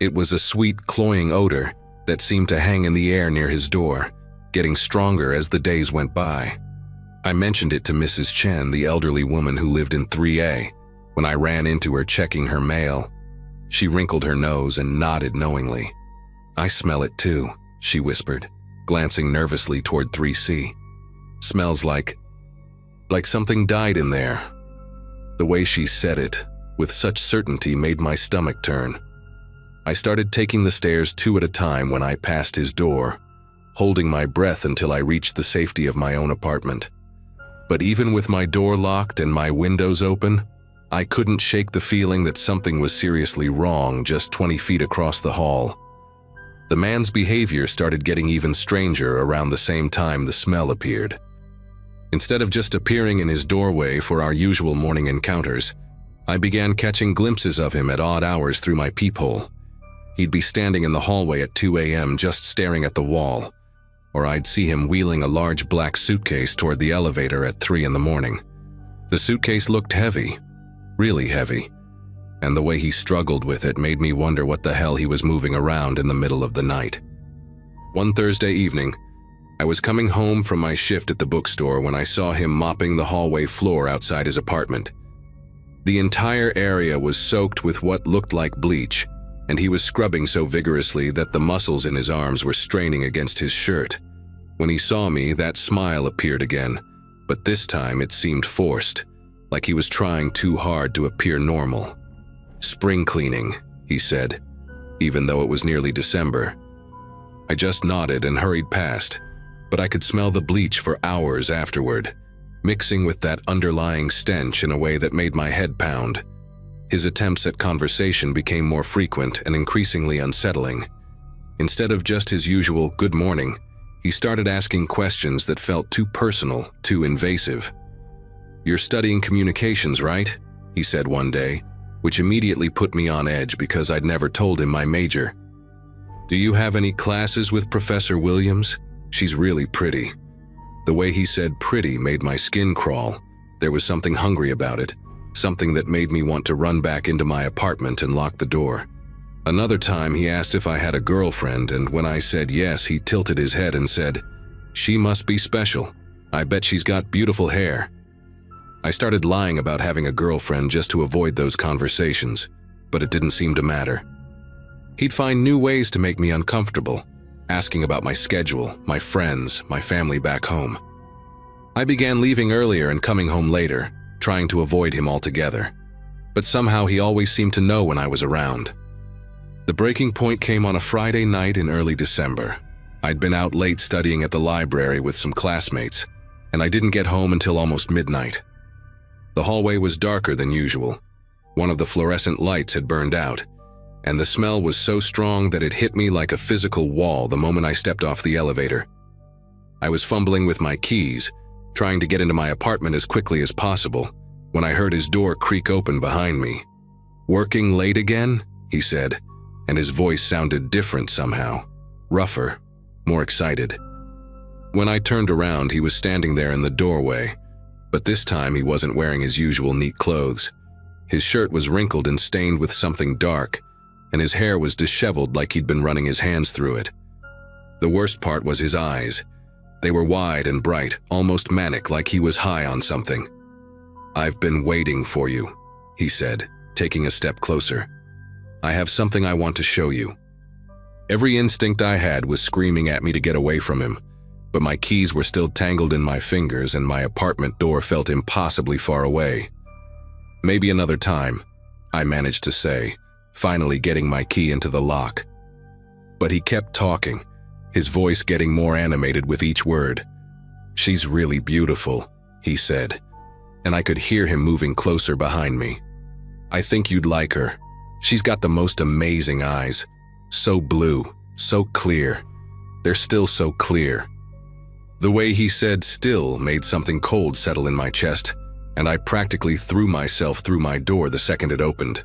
It was a sweet, cloying odor that seemed to hang in the air near his door, getting stronger as the days went by. I mentioned it to Mrs. Chen, the elderly woman who lived in 3A, when I ran into her checking her mail. She wrinkled her nose and nodded knowingly. "I smell it too," she whispered, glancing nervously toward 3C. "Smells like something died in there." The way she said it, with such certainty, made my stomach turn. I started taking the stairs 2 at a time when I passed his door, holding my breath until I reached the safety of my own apartment. But even with my door locked and my windows open, I couldn't shake the feeling that something was seriously wrong just 20 feet across the hall. The man's behavior started getting even stranger around the same time the smell appeared. Instead of just appearing in his doorway for our usual morning encounters, I began catching glimpses of him at odd hours through my peephole. He'd be standing in the hallway at 2 a.m. just staring at the wall, or I'd see him wheeling a large black suitcase toward the elevator at 3 in the morning. The suitcase looked heavy, really heavy, and the way he struggled with it made me wonder what the hell he was moving around in the middle of the night. One Thursday evening, I was coming home from my shift at the bookstore when I saw him mopping the hallway floor outside his apartment. The entire area was soaked with what looked like bleach, and he was scrubbing so vigorously that the muscles in his arms were straining against his shirt. When he saw me, that smile appeared again, but this time it seemed forced, like he was trying too hard to appear normal. Spring cleaning, he said, even though it was nearly December. I just nodded and hurried past, but I could smell the bleach for hours afterward, mixing with that underlying stench in a way that made my head pound. His attempts at conversation became more frequent and increasingly unsettling. Instead of just his usual "good morning," he started asking questions that felt too personal, too invasive. "You're studying communications, right?" he said one day, which immediately put me on edge because I'd never told him my major. "Do you have any classes with Professor Williams? She's really pretty." The way he said pretty made my skin crawl. There was something hungry about it, something that made me want to run back into my apartment and lock the door. Another time he asked if I had a girlfriend, and when I said yes, he tilted his head and said, "She must be special. I bet she's got beautiful hair." I started lying about having a girlfriend just to avoid those conversations, but it didn't seem to matter. He'd find new ways to make me uncomfortable, asking about my schedule, my friends, my family back home. I began leaving earlier and coming home later, trying to avoid him altogether. But somehow he always seemed to know when I was around. The breaking point came on a Friday night in early December. I'd been out late studying at the library with some classmates, and I didn't get home until almost midnight. The hallway was darker than usual. One of the fluorescent lights had burned out, and the smell was so strong that it hit me like a physical wall the moment I stepped off the elevator. I was fumbling with my keys, trying to get into my apartment as quickly as possible, when I heard his door creak open behind me. "Working late again?" he said, and his voice sounded different somehow, rougher, more excited. When I turned around, he was standing there in the doorway, but this time he wasn't wearing his usual neat clothes. His shirt was wrinkled and stained with something dark, and his hair was disheveled like he'd been running his hands through it. The worst part was his eyes. They were wide and bright, almost manic, like he was high on something. "I've been waiting for you," he said, taking a step closer. "I have something I want to show you." Every instinct I had was screaming at me to get away from him, but my keys were still tangled in my fingers and my apartment door felt impossibly far away. "Maybe another time," I managed to say, finally getting my key into the lock. But he kept talking, his voice getting more animated with each word. "She's really beautiful," he said, and I could hear him moving closer behind me. "I think you'd like her. She's got the most amazing eyes. So blue, so clear. They're still so clear." The way he said "still" made something cold settle in my chest, and I practically threw myself through my door the second it opened.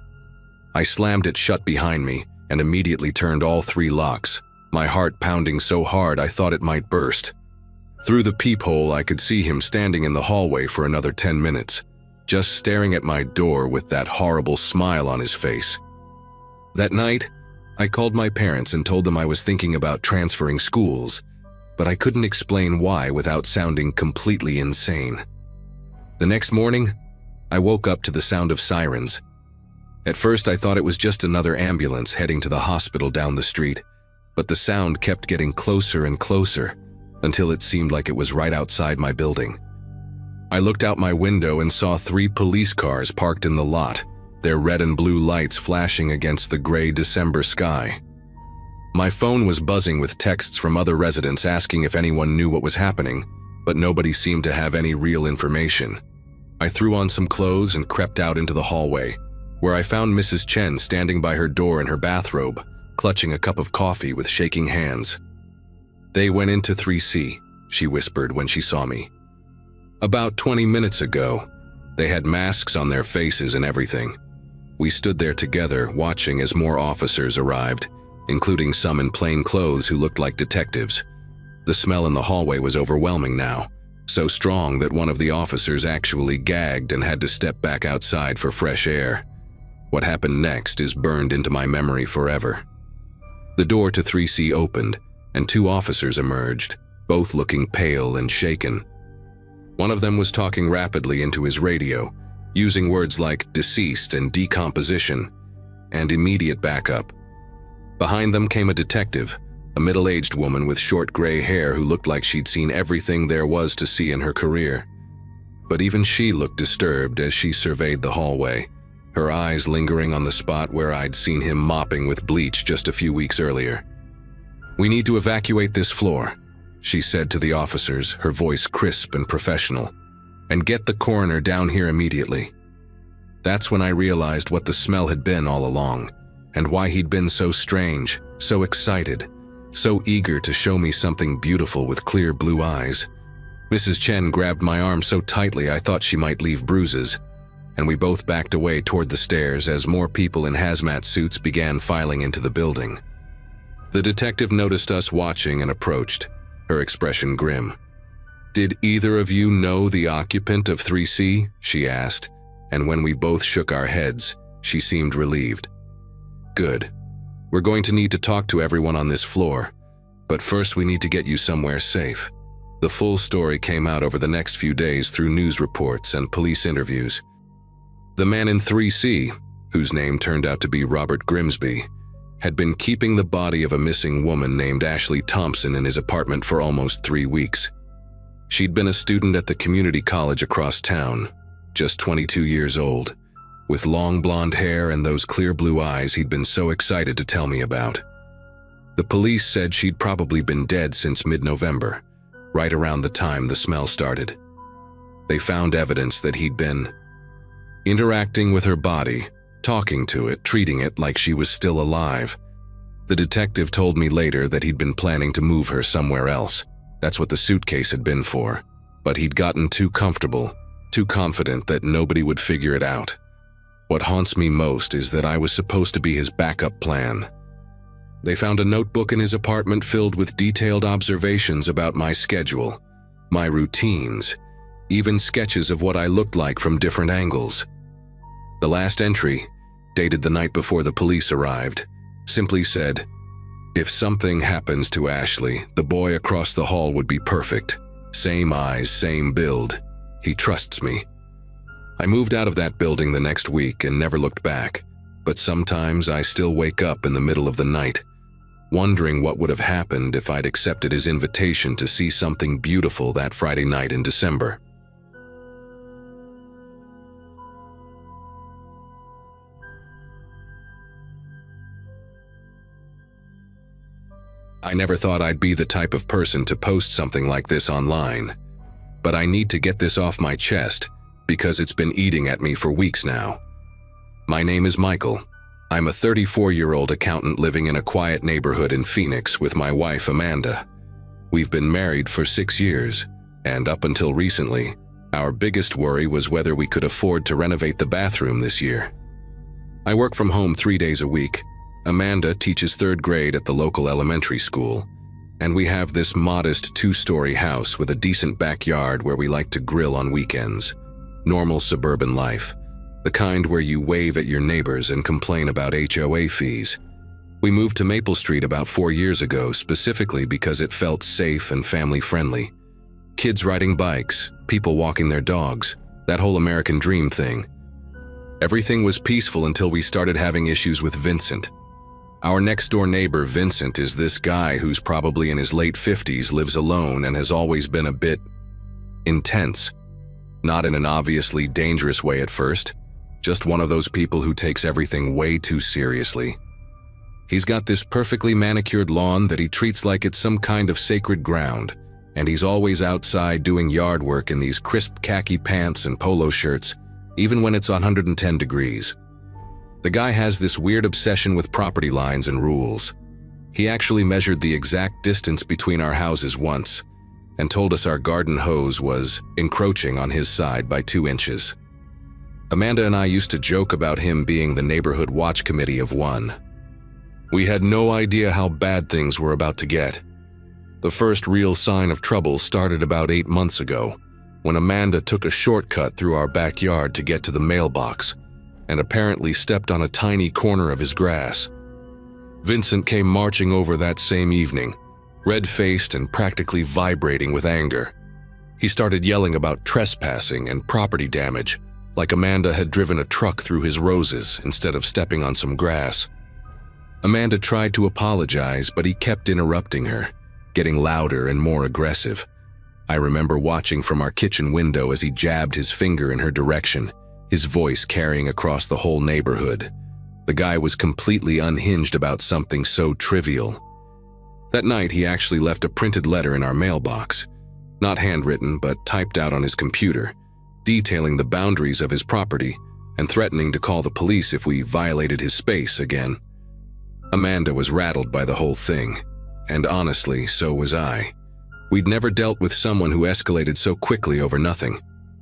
I slammed it shut behind me and immediately turned all 3 locks, my heart pounding so hard I thought it might burst. Through the peephole, I could see him standing in the hallway for another 10 minutes, just staring at my door with that horrible smile on his face. That night, I called my parents and told them I was thinking about transferring schools, but I couldn't explain why without sounding completely insane. The next morning, I woke up to the sound of sirens. At first, I thought it was just another ambulance heading to the hospital down the street, but the sound kept getting closer and closer until it seemed like it was right outside my building. I looked out my window and saw 3 police cars parked in the lot, their red and blue lights flashing against the gray December sky. My phone was buzzing with texts from other residents asking if anyone knew what was happening, but nobody seemed to have any real information. I threw on some clothes and crept out into the hallway, where I found Mrs. Chen standing by her door in her bathrobe, clutching a cup of coffee with shaking hands. "They went into 3C, she whispered when she saw me. "About 20 minutes ago. They had masks on their faces and everything." We stood there together, watching as more officers arrived, including some in plain clothes who looked like detectives. The smell in the hallway was overwhelming now, so strong that one of the officers actually gagged and had to step back outside for fresh air. What happened next is burned into my memory forever. The door to 3C opened, and 2 officers emerged, both looking pale and shaken. One of them was talking rapidly into his radio, using words like deceased and decomposition, and immediate backup. Behind them came a detective, a middle-aged woman with short gray hair who looked like she'd seen everything there was to see in her career. But even she looked disturbed as she surveyed the hallway, her eyes lingering on the spot where I'd seen him mopping with bleach just a few weeks earlier. "We need to evacuate this floor," she said to the officers, her voice crisp and professional, "and get the coroner down here immediately." That's when I realized what the smell had been all along, and why he'd been so strange, so excited, so eager to show me something beautiful with clear blue eyes. Mrs. Chen grabbed my arm so tightly I thought she might leave bruises, and we both backed away toward the stairs as more people in hazmat suits began filing into the building. The detective noticed us watching and approached, her expression grim. "Did either of you know the occupant of 3C?" she asked, and when we both shook our heads, she seemed relieved. "Good. We're going to need to talk to everyone on this floor, but first we need to get you somewhere safe." The full story came out over the next few days through news reports and police interviews. The man in 3C, whose name turned out to be Robert Grimsby, had been keeping the body of a missing woman named Ashley Thompson in his apartment for almost 3 weeks. She'd been a student at the community college across town, just 22 years old, with long blonde hair and those clear blue eyes he'd been so excited to tell me about. The police said she'd probably been dead since mid-November, right around the time the smell started. They found evidence that he'd been interacting with her body, talking to it, treating it like she was still alive. The detective told me later that he'd been planning to move her somewhere else. That's what the suitcase had been for. But he'd gotten too comfortable, too confident that nobody would figure it out. What haunts me most is that I was supposed to be his backup plan. They found a notebook in his apartment filled with detailed observations about my schedule, my routines, even sketches of what I looked like from different angles. The last entry, dated the night before the police arrived, simply said, "If something happens to Ashley, the boy across the hall would be perfect. Same eyes, same build. He trusts me." I moved out of that building the next week and never looked back, but sometimes I still wake up in the middle of the night, wondering what would have happened if I'd accepted his invitation to see something beautiful that Friday night in December. I never thought I'd be the type of person to post something like this online, but I need to get this off my chest because it's been eating at me for weeks now. My name is Michael. I'm a 34-year-old accountant living in a quiet neighborhood in Phoenix with my wife Amanda. We've been married for 6 years, and up until recently, our biggest worry was whether we could afford to renovate the bathroom this year. I work from home 3 days a week. Amanda teaches 3rd grade at the local elementary school, and we have this modest 2-story house with a decent backyard where we like to grill on weekends. Normal suburban life, the kind where you wave at your neighbors and complain about HOA fees. We moved to Maple Street about 4 years ago specifically because it felt safe and family-friendly. Kids riding bikes, people walking their dogs, that whole American dream thing. Everything was peaceful until we started having issues with Vincent. Our next-door neighbor, Vincent, is this guy who's probably in his late 50s, lives alone, and has always been a bit intense. Not in an obviously dangerous way at first, just one of those people who takes everything way too seriously. He's got this perfectly manicured lawn that he treats like it's some kind of sacred ground, and he's always outside doing yard work in these crisp khaki pants and polo shirts, even when it's 110 degrees. The guy has this weird obsession with property lines and rules. He actually measured the exact distance between our houses once and told us our garden hose was encroaching on his side by 2 inches. Amanda and I used to joke about him being the neighborhood watch committee of one. We had no idea how bad things were about to get. The first real sign of trouble started about 8 months ago, when Amanda took a shortcut through our backyard to get to the mailbox, and apparently stepped on a tiny corner of his grass. Vincent came marching over that same evening, red-faced and practically vibrating with anger. He started yelling about trespassing and property damage, like Amanda had driven a truck through his roses instead of stepping on some grass. Amanda tried to apologize, but he kept interrupting her, getting louder and more aggressive. I remember watching from our kitchen window as he jabbed his finger in her direction, his voice carrying across the whole neighborhood. The guy was completely unhinged about something so trivial. That night, he actually left a printed letter in our mailbox, not handwritten but typed out on his computer, detailing the boundaries of his property and threatening to call the police if we violated his space again. Amanda was rattled by the whole thing, and honestly, so was I. We'd never dealt with someone who escalated so quickly over nothing,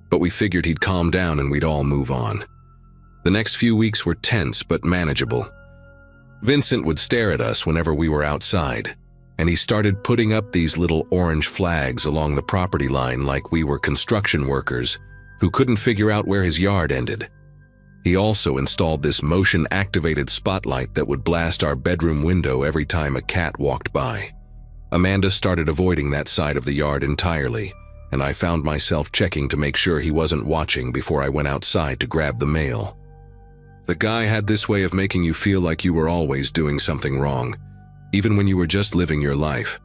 but we figured he'd calm down and we'd all move on. The next few weeks were tense but manageable. Vincent would stare at us whenever we were outside, and he started putting up these little orange flags along the property line like we were construction workers who couldn't figure out where his yard ended. He also installed this motion-activated spotlight that would blast our bedroom window every time a cat walked by. Amanda started avoiding that side of the yard entirely, and I found myself checking to make sure he wasn't watching before I went outside to grab the mail. The guy had this way of making you feel like you were always doing something wrong, even when you were just living your life.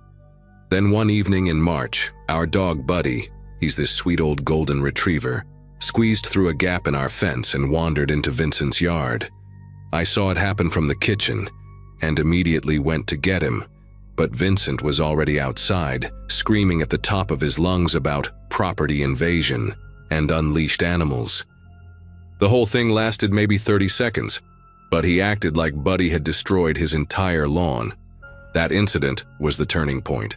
Then one evening in March, our dog Buddy, he's this sweet old golden retriever, squeezed through a gap in our fence and wandered into Vincent's yard. I saw it happen from the kitchen and immediately went to get him, but Vincent was already outside, screaming at the top of his lungs about property invasion and unleashed animals. The whole thing lasted maybe 30 seconds, but he acted like Buddy had destroyed his entire lawn. That incident was the turning point.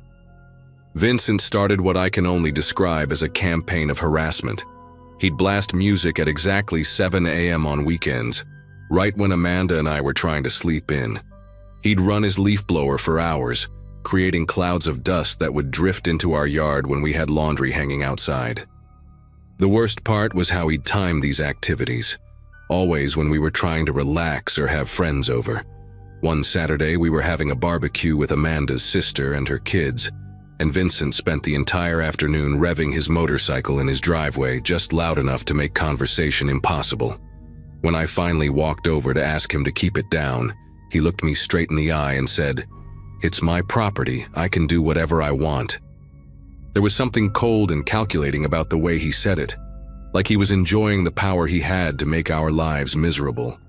Vincent started what I can only describe as a campaign of harassment. He'd blast music at exactly 7 a.m. on weekends, right when Amanda and I were trying to sleep in. He'd run his leaf blower for hours, creating clouds of dust that would drift into our yard when we had laundry hanging outside. The worst part was how he'd time these activities, always when we were trying to relax or have friends over. One Saturday, we were having a barbecue with Amanda's sister and her kids, and Vincent spent the entire afternoon revving his motorcycle in his driveway just loud enough to make conversation impossible. When I finally walked over to ask him to keep it down, he looked me straight in the eye and said, "It's my property, I can do whatever I want." There was something cold and calculating about the way he said it, like he was enjoying the power he had to make our lives miserable.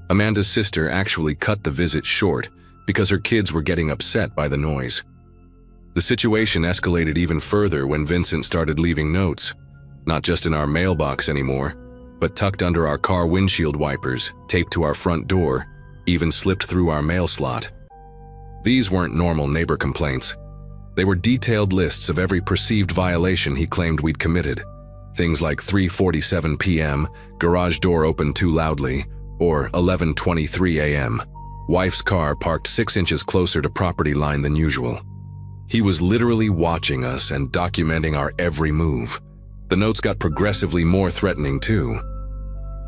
Amanda's sister actually cut the visit short because her kids were getting upset by the noise. The situation escalated even further when Vincent started leaving notes, not just in our mailbox anymore, but tucked under our car windshield wipers, taped to our front door, even slipped through our mail slot. These weren't normal neighbor complaints. They were detailed lists of every perceived violation he claimed we'd committed. Things like 3:47 p.m., garage door opened too loudly, or 11:23 a.m., wife's car parked 6 inches closer to property line than usual. He was literally watching us and documenting our every move. The notes got progressively more threatening too.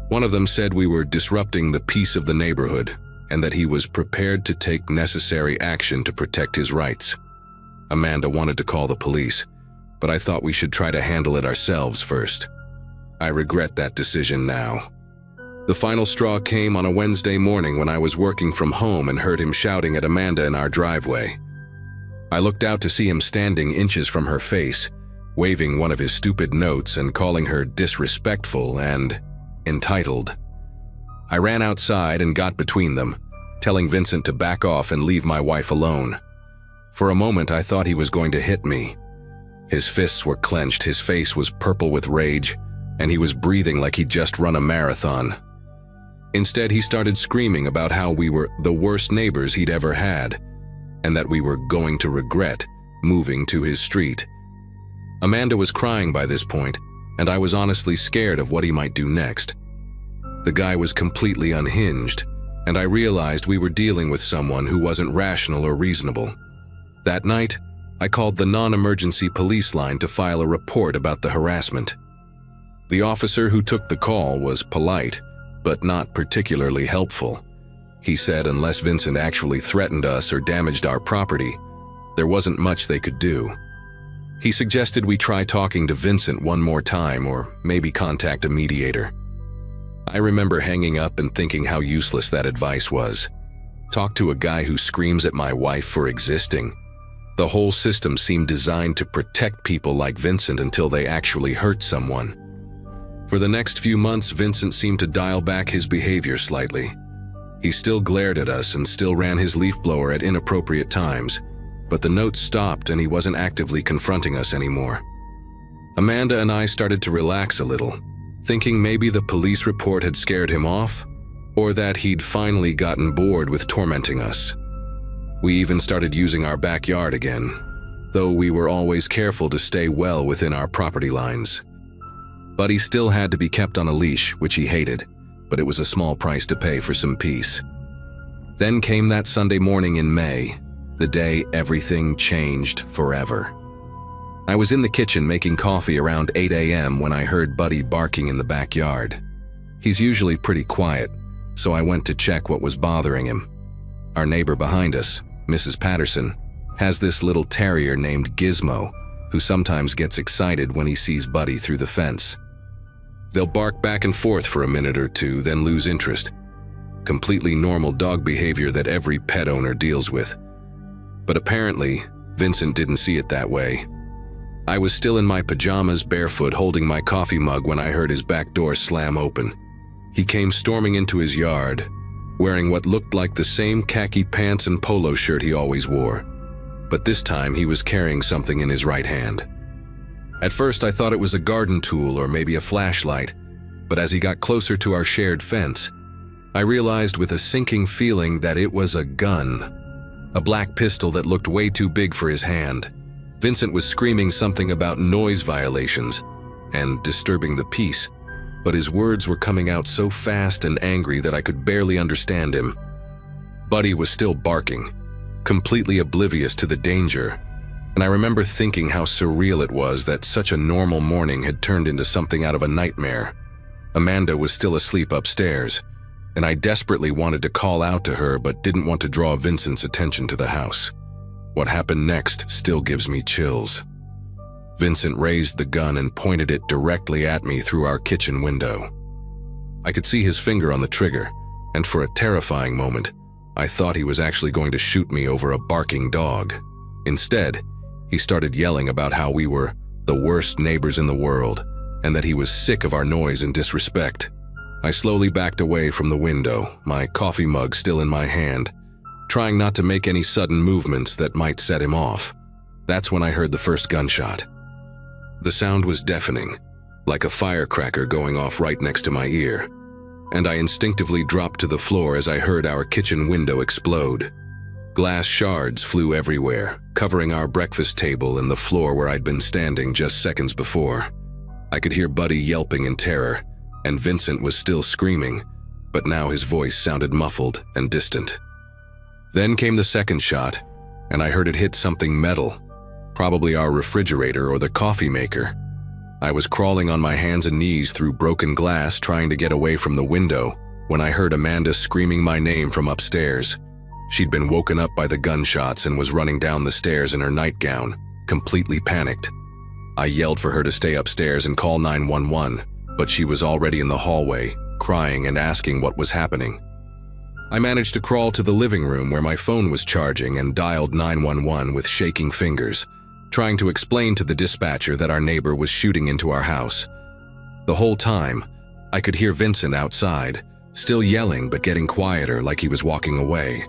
One of them said we were disrupting the peace of the neighborhood and that he was prepared to take necessary action to protect his rights. Amanda wanted to call the police, but I thought we should try to handle it ourselves first. I regret that decision now. The final straw came on a Wednesday morning when I was working from home and heard him shouting at Amanda in our driveway. I looked out to see him standing inches from her face, waving one of his stupid notes and calling her disrespectful and entitled. I ran outside and got between them, telling Vincent to back off and leave my wife alone. For a moment, I thought he was going to hit me. His fists were clenched, his face was purple with rage, and he was breathing like he'd just run a marathon. Instead, he started screaming about how we were the worst neighbors he'd ever had, and that we were going to regret moving to his street. Amanda was crying by this point, and I was honestly scared of what he might do next. The guy was completely unhinged, and I realized we were dealing with someone who wasn't rational or reasonable. That night, I called the non-emergency police line to file a report about the harassment. The officer who took the call was polite, but not particularly helpful. He said unless Vincent actually threatened us or damaged our property, there wasn't much they could do. He suggested we try talking to Vincent one more time or maybe contact a mediator. I remember hanging up and thinking how useless that advice was. Talk to a guy who screams at my wife for existing. The whole system seemed designed to protect people like Vincent until they actually hurt someone. For the next few months, Vincent seemed to dial back his behavior slightly. He still glared at us and still ran his leaf blower at inappropriate times, but the notes stopped and he wasn't actively confronting us anymore. Amanda and I started to relax a little, thinking maybe the police report had scared him off, or that he'd finally gotten bored with tormenting us. We even started using our backyard again, though we were always careful to stay well within our property lines. Buddy still had to be kept on a leash, which he hated, but it was a small price to pay for some peace. Then came that Sunday morning in May, the day everything changed forever. I was in the kitchen making coffee around 8 a.m. when I heard Buddy barking in the backyard. He's usually pretty quiet, so I went to check what was bothering him. Our neighbor behind us, Mrs. Patterson, has this little terrier named Gizmo, who sometimes gets excited when he sees Buddy through the fence. They'll bark back and forth for a minute or two, then lose interest. Completely normal dog behavior that every pet owner deals with. But apparently, Vincent didn't see it that way. I was still in my pajamas, barefoot, holding my coffee mug when I heard his back door slam open. He came storming into his yard, wearing what looked like the same khaki pants and polo shirt he always wore. But this time he was carrying something in his right hand. At first I thought it was a garden tool or maybe a flashlight, but as he got closer to our shared fence, I realized with a sinking feeling that it was a gun. A black pistol that looked way too big for his hand. Vincent was screaming something about noise violations and disturbing the peace, but his words were coming out so fast and angry that I could barely understand him. Buddy was still barking, completely oblivious to the danger, and I remember thinking how surreal it was that such a normal morning had turned into something out of a nightmare. Amanda was still asleep upstairs, and I desperately wanted to call out to her but didn't want to draw Vincent's attention to the house. What happened next still gives me chills. Vincent raised the gun and pointed it directly at me through our kitchen window. I could see his finger on the trigger, and for a terrifying moment, I thought he was actually going to shoot me over a barking dog. Instead, he started yelling about how we were the worst neighbors in the world, and that he was sick of our noise and disrespect. I slowly backed away from the window, my coffee mug still in my hand, trying not to make any sudden movements that might set him off. That's when I heard the first gunshot. The sound was deafening, like a firecracker going off right next to my ear, and I instinctively dropped to the floor as I heard our kitchen window explode. Glass shards flew everywhere, covering our breakfast table and the floor where I'd been standing just seconds before. I could hear Buddy yelping in terror, and Vincent was still screaming, but now his voice sounded muffled and distant. Then came the second shot, and I heard it hit something metal, probably our refrigerator or the coffee maker. I was crawling on my hands and knees through broken glass trying to get away from the window when I heard Amanda screaming my name from upstairs. She'd been woken up by the gunshots and was running down the stairs in her nightgown, completely panicked. I yelled for her to stay upstairs and call 911, but she was already in the hallway, crying and asking what was happening. I managed to crawl to the living room where my phone was charging and dialed 911 with shaking fingers, trying to explain to the dispatcher that our neighbor was shooting into our house. The whole time, I could hear Vincent outside, still yelling but getting quieter like he was walking away.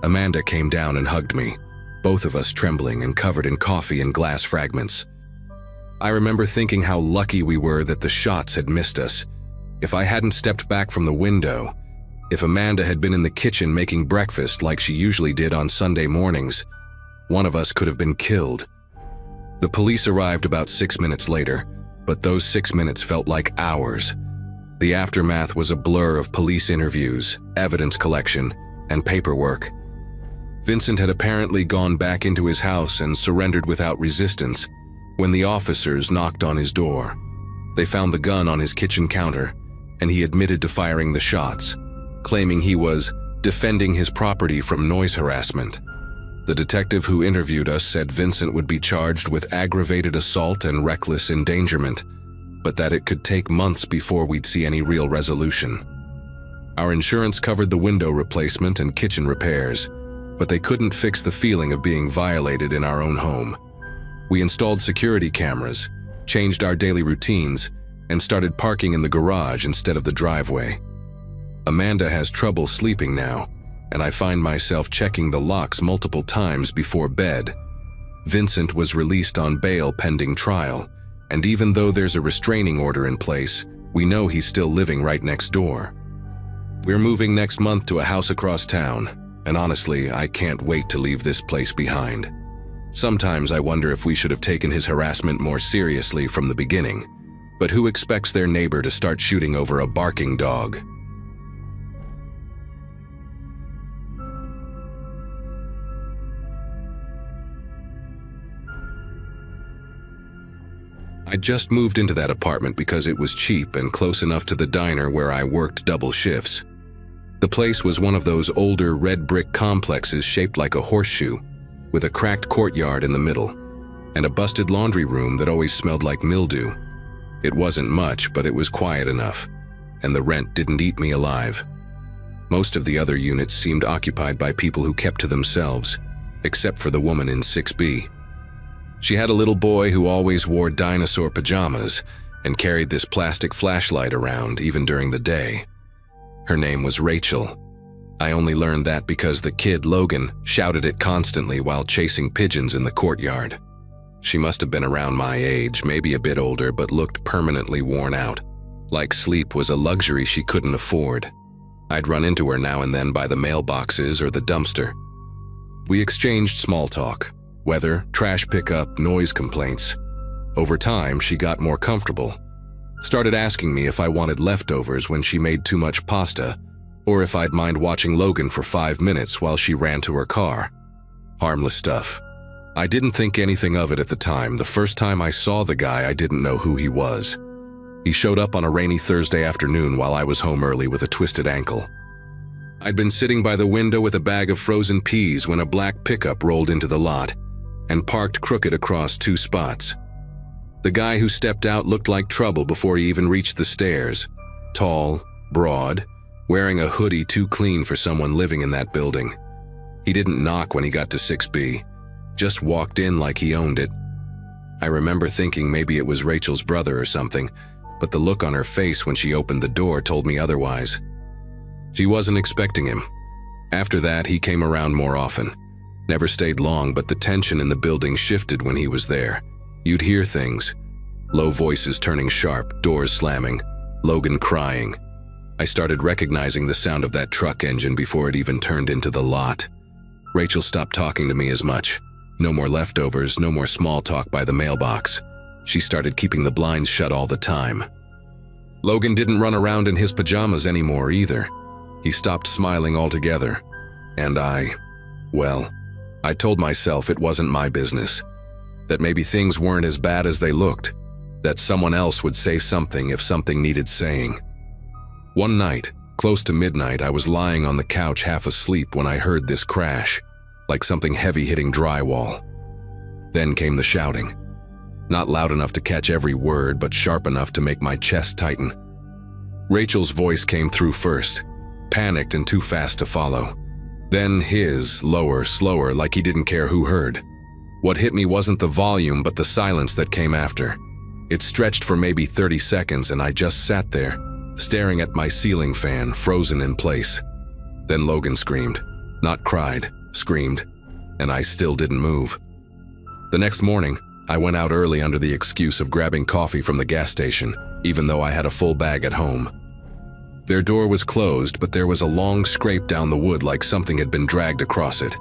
Amanda came down and hugged me, both of us trembling and covered in coffee and glass fragments. I remember thinking how lucky we were that the shots had missed us. If I hadn't stepped back from the window, if Amanda had been in the kitchen making breakfast like she usually did on Sunday mornings, one of us could have been killed. The police arrived about 6 minutes later, but those 6 minutes felt like hours. The aftermath was a blur of police interviews, evidence collection, and paperwork. Vincent had apparently gone back into his house and surrendered without resistance when the officers knocked on his door. They found the gun on his kitchen counter, and he admitted to firing the shots, claiming he was defending his property from noise harassment. The detective who interviewed us said Vincent would be charged with aggravated assault and reckless endangerment, but that it could take months before we'd see any real resolution. Our insurance covered the window replacement and kitchen repairs, but they couldn't fix the feeling of being violated in our own home. We installed security cameras, changed our daily routines, and started parking in the garage instead of the driveway. Amanda has trouble sleeping now, and I find myself checking the locks multiple times before bed. Vincent was released on bail pending trial, and even though there's a restraining order in place, we know he's still living right next door. We're moving next month to a house across town, and honestly, I can't wait to leave this place behind. Sometimes I wonder if we should have taken his harassment more seriously from the beginning, but who expects their neighbor to start shooting over a barking dog? I just moved into that apartment because it was cheap and close enough to the diner where I worked double shifts. The place was one of those older red brick complexes shaped like a horseshoe, with a cracked courtyard in the middle, and a busted laundry room that always smelled like mildew. It wasn't much, but it was quiet enough, and the rent didn't eat me alive. Most of the other units seemed occupied by people who kept to themselves, except for the woman in 6B. She had a little boy who always wore dinosaur pajamas and carried this plastic flashlight around even during the day. Her name was Rachel. I only learned that because the kid, Logan, shouted it constantly while chasing pigeons in the courtyard. She must have been around my age, maybe a bit older, but looked permanently worn out. Like sleep was a luxury she couldn't afford. I'd run into her now and then by the mailboxes or the dumpster. We exchanged small talk. Weather, trash pickup, noise complaints. Over time, she got more comfortable. Started asking me if I wanted leftovers when she made too much pasta, or if I'd mind watching Logan for 5 minutes while she ran to her car. Harmless stuff. I didn't think anything of it at the time. The first time I saw the guy, I didn't know who he was. He showed up on a rainy Thursday afternoon while I was home early with a twisted ankle. I'd been sitting by the window with a bag of frozen peas when a black pickup rolled into the lot and parked crooked across 2 spots. The guy who stepped out looked like trouble before he even reached the stairs. Tall, broad, wearing a hoodie too clean for someone living in that building. He didn't knock when he got to 6B, just walked in like he owned it. I remember thinking maybe it was Rachel's brother or something, but the look on her face when she opened the door told me otherwise. She wasn't expecting him. After that, he came around more often. Never stayed long, but the tension in the building shifted when he was there. You'd hear things. Low voices turning sharp, doors slamming, Logan crying. I started recognizing the sound of that truck engine before it even turned into the lot. Rachel stopped talking to me as much. No more leftovers, no more small talk by the mailbox. She started keeping the blinds shut all the time. Logan didn't run around in his pajamas anymore either. He stopped smiling altogether. And I told myself it wasn't my business. That maybe things weren't as bad as they looked. That someone else would say something if something needed saying. One night, close to midnight, I was lying on the couch half asleep when I heard this crash, like something heavy hitting drywall. Then came the shouting. Not loud enough to catch every word, but sharp enough to make my chest tighten. Rachel's voice came through first, panicked and too fast to follow. Then his, lower, slower, like he didn't care who heard. What hit me wasn't the volume, but the silence that came after. It stretched for maybe 30 seconds, and I just sat there, staring at my ceiling fan, frozen in place. Then Logan screamed. Not cried, screamed, and I still didn't move. The next morning, I went out early under the excuse of grabbing coffee from the gas station, even though I had a full bag at home. Their door was closed, but there was a long scrape down the wood like something had been dragged across it.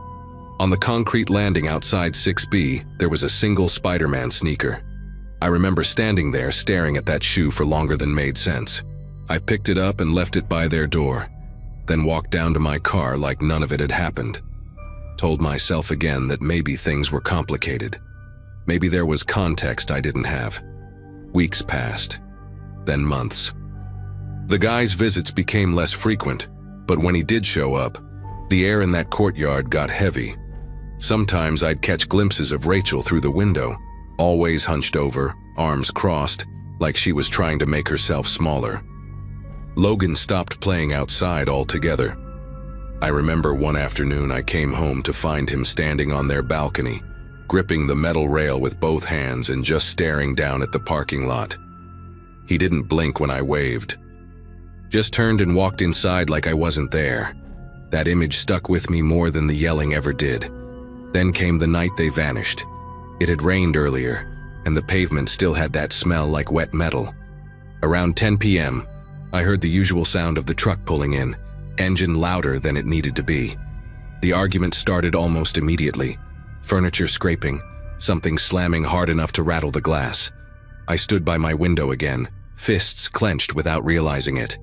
On the concrete landing outside 6B, there was a single Spider-Man sneaker. I remember standing there staring at that shoe for longer than made sense. I picked it up and left it by their door, then walked down to my car like none of it had happened. Told myself again that maybe things were complicated. Maybe there was context I didn't have. Weeks passed, then months. The guy's visits became less frequent, but when he did show up, the air in that courtyard got heavy. Sometimes I'd catch glimpses of Rachel through the window, always hunched over, arms crossed, like she was trying to make herself smaller. Logan stopped playing outside altogether. I remember one afternoon I came home to find him standing on their balcony, gripping the metal rail with both hands and just staring down at the parking lot. He didn't blink when I waved. Just turned and walked inside like I wasn't there. That image stuck with me more than the yelling ever did. Then came the night they vanished. It had rained earlier, and the pavement still had that smell like wet metal. Around 10 p.m., I heard the usual sound of the truck pulling in, engine louder than it needed to be. The argument started almost immediately. Furniture scraping, something slamming hard enough to rattle the glass. I stood by my window again, fists clenched without realizing it.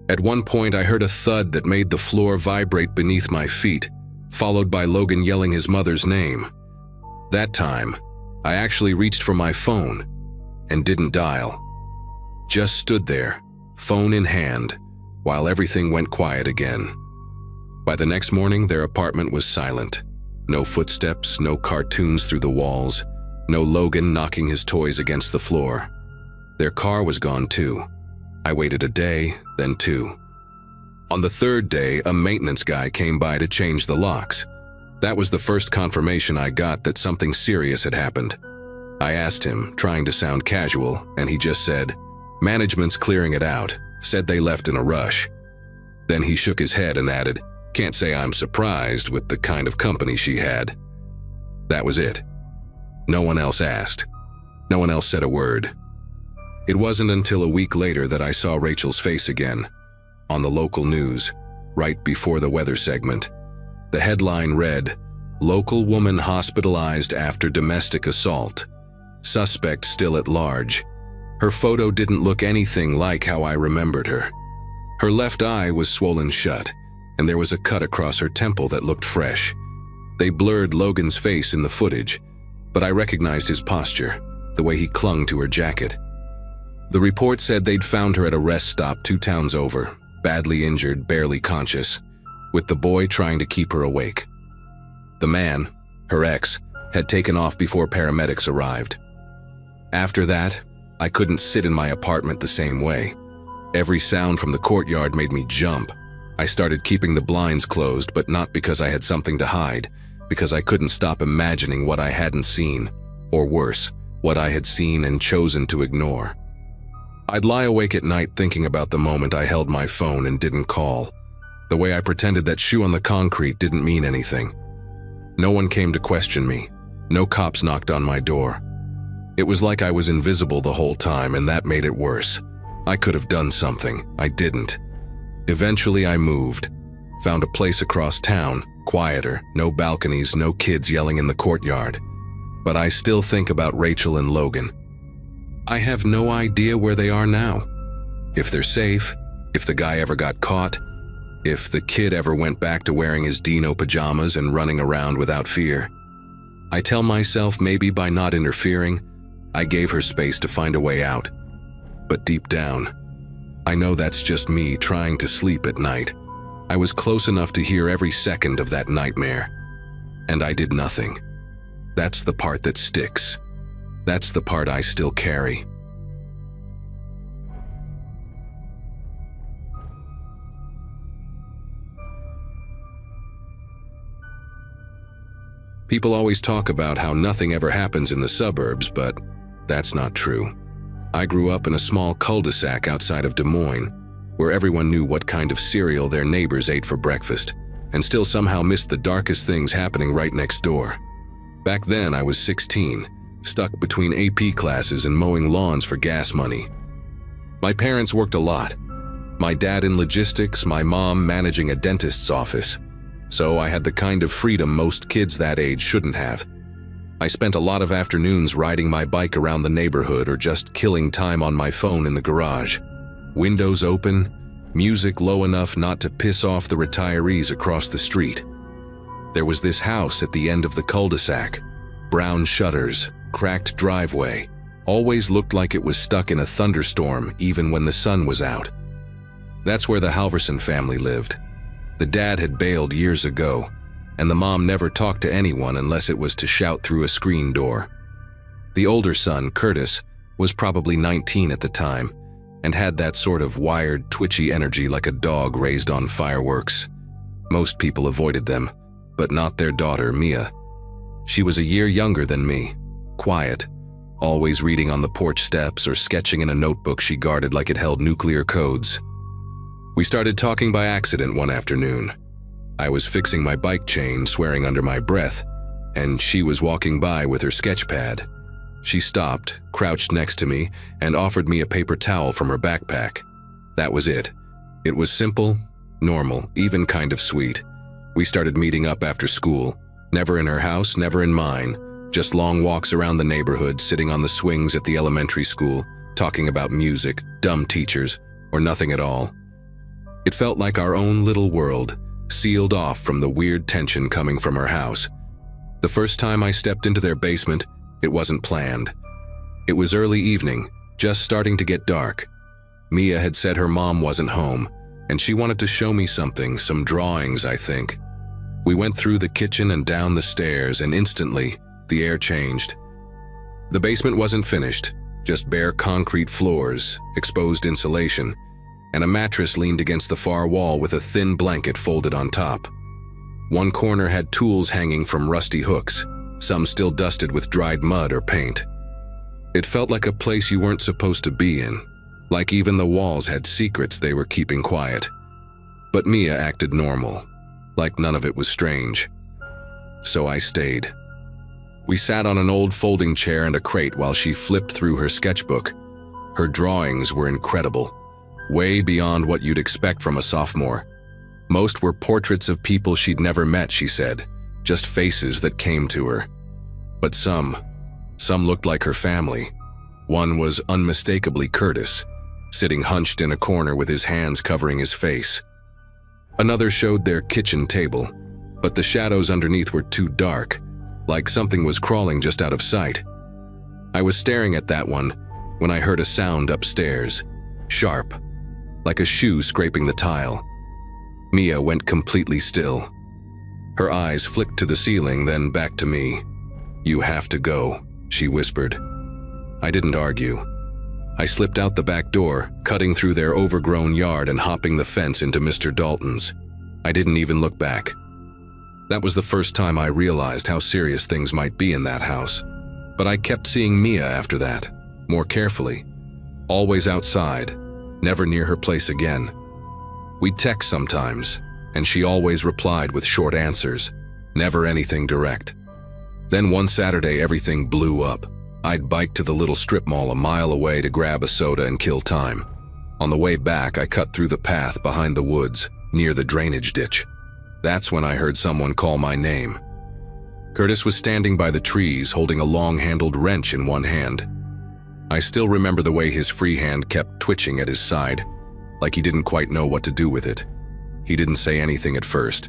At one point, I heard a thud that made the floor vibrate beneath my feet, followed by Logan yelling his mother's name. That time, I actually reached for my phone and didn't dial. Just stood there, phone in hand, while everything went quiet again. By the next morning, their apartment was silent. No footsteps, no cartoons through the walls, no Logan knocking his toys against the floor. Their car was gone too. I waited a day, then two. On the third day, a maintenance guy came by to change the locks. That was the first confirmation I got that something serious had happened. I asked him, trying to sound casual, and he just said, "Management's clearing it out, said they left in a rush." Then he shook his head and added, "Can't say I'm surprised with the kind of company she had." That was it. No one else asked. No one else said a word. It wasn't until a week later that I saw Rachel's face again, on the local news, right before the weather segment. The headline read, "Local woman hospitalized after domestic assault. Suspect still at large." Her photo didn't look anything like how I remembered her. Her left eye was swollen shut, and there was a cut across her temple that looked fresh. They blurred Logan's face in the footage, but I recognized his posture, the way he clung to her jacket. The report said they'd found her at a rest stop 2 towns over, badly injured, barely conscious, with the boy trying to keep her awake. The man, her ex, had taken off before paramedics arrived. After that, I couldn't sit in my apartment the same way. Every sound from the courtyard made me jump. I started keeping the blinds closed, but not because I had something to hide, because I couldn't stop imagining what I hadn't seen, or worse, what I had seen and chosen to ignore. I'd lie awake at night thinking about the moment I held my phone and didn't call, the way I pretended that shoe on the concrete didn't mean anything. No one came to question me. No cops knocked on my door. It was like I was invisible the whole time, and that made it worse. I could have done something. I didn't. Eventually I moved, found a place across town, quieter, no balconies, no kids yelling in the courtyard. But I still think about Rachel and Logan. I have no idea where they are now. If they're safe, if the guy ever got caught, if the kid ever went back to wearing his Dino pajamas and running around without fear. I tell myself maybe by not interfering, I gave her space to find a way out. But deep down, I know that's just me trying to sleep at night. I was close enough to hear every second of that nightmare, and I did nothing. That's the part that sticks. That's the part I still carry. People always talk about how nothing ever happens in the suburbs, but that's not true. I grew up in a small cul-de-sac outside of Des Moines, where everyone knew what kind of cereal their neighbors ate for breakfast, and still somehow missed the darkest things happening right next door. Back then, I was 16, stuck between AP classes and mowing lawns for gas money. My parents worked a lot. My dad in logistics, my mom managing a dentist's office. So I had the kind of freedom most kids that age shouldn't have. I spent a lot of afternoons riding my bike around the neighborhood or just killing time on my phone in the garage. Windows open, music low enough not to piss off the retirees across the street. There was this house at the end of the cul-de-sac. Brown shutters, cracked driveway. Always looked like it was stuck in a thunderstorm even when the sun was out. That's where the Halverson family lived. The dad had bailed years ago, and the mom never talked to anyone unless it was to shout through a screen door. The older son, Curtis, was probably 19 at the time, and had that sort of wired, twitchy energy like a dog raised on fireworks. Most people avoided them, but not their daughter, Mia. She was a year younger than me, quiet, always reading on the porch steps or sketching in a notebook she guarded like it held nuclear codes. We started talking by accident one afternoon. I was fixing my bike chain, swearing under my breath, and she was walking by with her sketch pad. She stopped, crouched next to me, and offered me a paper towel from her backpack. That was it. It was simple, normal, even kind of sweet. We started meeting up after school. Never in her house, never in mine. Just long walks around the neighborhood, sitting on the swings at the elementary school, talking about music, dumb teachers, or nothing at all. It felt like our own little world, sealed off from the weird tension coming from her house. The first time I stepped into their basement, it wasn't planned. It was early evening, just starting to get dark. Mia had said her mom wasn't home, and she wanted to show me something, some drawings, I think. We went through the kitchen and down the stairs, and instantly, the air changed. The basement wasn't finished, just bare concrete floors, exposed insulation, and a mattress leaned against the far wall with a thin blanket folded on top. One corner had tools hanging from rusty hooks, some still dusted with dried mud or paint. It felt like a place you weren't supposed to be in, like even the walls had secrets they were keeping quiet. But Mia acted normal, like none of it was strange. So I stayed. We sat on an old folding chair and a crate while she flipped through her sketchbook. Her drawings were incredible, way beyond what you'd expect from a sophomore. Most were portraits of people she'd never met, she said, just faces that came to her. But some looked like her family. One was unmistakably Curtis, sitting hunched in a corner with his hands covering his face. Another showed their kitchen table, but the shadows underneath were too dark, like something was crawling just out of sight. I was staring at that one when I heard a sound upstairs, sharp, like a shoe scraping the tile. Mia went completely still. Her eyes flicked to the ceiling, then back to me. "You have to go," she whispered. I didn't argue. I slipped out the back door, cutting through their overgrown yard and hopping the fence into Mr. Dalton's. I didn't even look back. That was the first time I realized how serious things might be in that house. But I kept seeing Mia after that, more carefully. Always outside, never near her place again. We'd text sometimes, and she always replied with short answers, never anything direct. Then one Saturday, everything blew up. I'd biked to the little strip mall a mile away to grab a soda and kill time. On the way back, I cut through the path behind the woods, near the drainage ditch. That's when I heard someone call my name. Curtis was standing by the trees, holding a long-handled wrench in one hand. I still remember the way his free hand kept twitching at his side, like he didn't quite know what to do with it. He didn't say anything at first,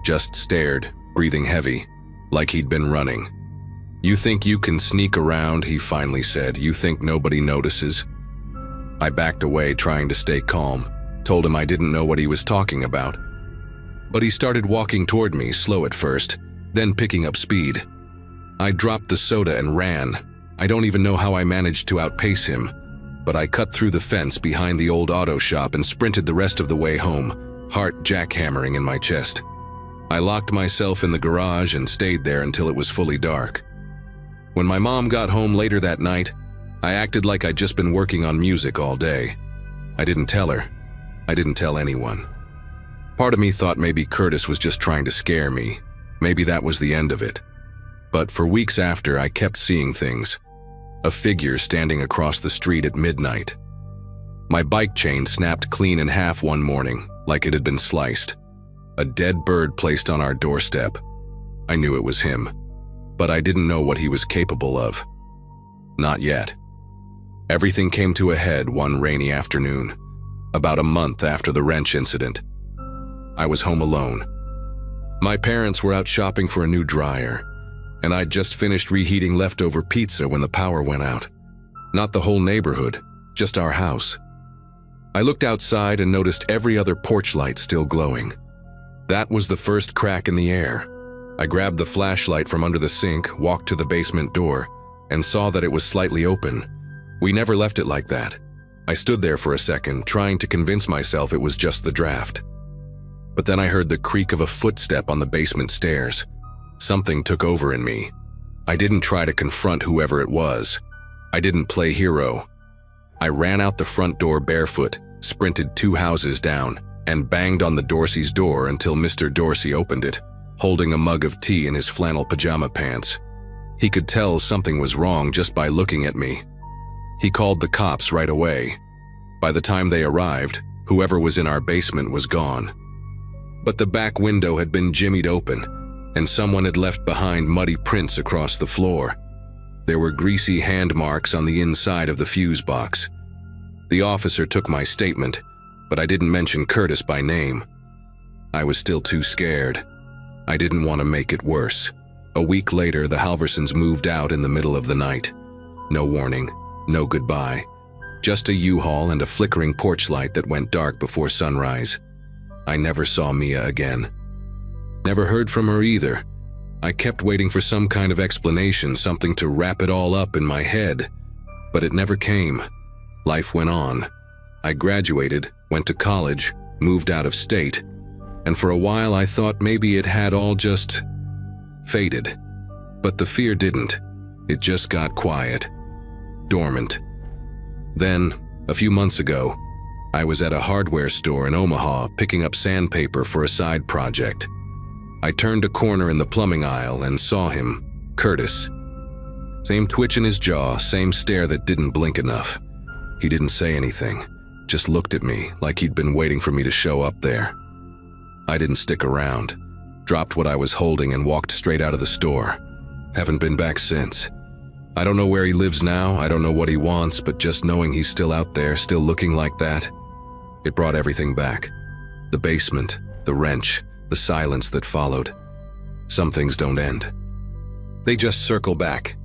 just stared, breathing heavy, like he'd been running. "You think you can sneak around," he finally said. "You think nobody notices?" I backed away, trying to stay calm, told him I didn't know what he was talking about. But he started walking toward me, slow at first, then picking up speed. I dropped the soda and ran. I don't even know how I managed to outpace him, but I cut through the fence behind the old auto shop and sprinted the rest of the way home, heart jackhammering in my chest. I locked myself in the garage and stayed there until it was fully dark. When my mom got home later that night, I acted like I'd just been working on music all day. I didn't tell her. I didn't tell anyone. Part of me thought maybe Curtis was just trying to scare me. Maybe that was the end of it. But for weeks after, I kept seeing things. A figure standing across the street at midnight. My bike chain snapped clean in half one morning, like it had been sliced. A dead bird placed on our doorstep. I knew it was him, but I didn't know what he was capable of. Not yet. Everything came to a head one rainy afternoon, about a month after the wrench incident. I was home alone. My parents were out shopping for a new dryer, and I'd just finished reheating leftover pizza when the power went out. Not the whole neighborhood, just our house. I looked outside and noticed every other porch light still glowing. That was the first crack in the air. I grabbed the flashlight from under the sink, walked to the basement door, and saw that it was slightly open. We never left it like that. I stood there for a second, trying to convince myself it was just the draft. But then I heard the creak of a footstep on the basement stairs. Something took over in me. I didn't try to confront whoever it was. I didn't play hero. I ran out the front door barefoot, sprinted 2 houses down, and banged on the Dorsey's door until Mr. Dorsey opened it, holding a mug of tea in his flannel pajama pants. He could tell something was wrong just by looking at me. He called the cops right away. By the time they arrived, whoever was in our basement was gone. But the back window had been jimmied open, and someone had left behind muddy prints across the floor. There were greasy hand marks on the inside of the fuse box. The officer took my statement, but I didn't mention Curtis by name. I was still too scared. I didn't want to make it worse. A week later, the Halversons moved out in the middle of the night. No warning, no goodbye. Just a U-Haul and a flickering porch light that went dark before sunrise. I never saw Mia again. Never heard from her either. I kept waiting for some kind of explanation, something to wrap it all up in my head. But it never came. Life went on. I graduated, went to college, moved out of state, and for a while I thought maybe it had all just faded. But the fear didn't. It just got quiet, dormant. Then, a few months ago, I was at a hardware store in Omaha picking up sandpaper for a side project. I turned a corner in the plumbing aisle and saw him, Curtis. Same twitch in his jaw, same stare that didn't blink enough. He didn't say anything, just looked at me like he'd been waiting for me to show up there. I didn't stick around, dropped what I was holding and walked straight out of the store. Haven't been back since. I don't know where he lives now, I don't know what he wants, but just knowing he's still out there, still looking like that, it brought everything back. The basement, the wrench, the silence that followed. Some things don't end. They just circle back.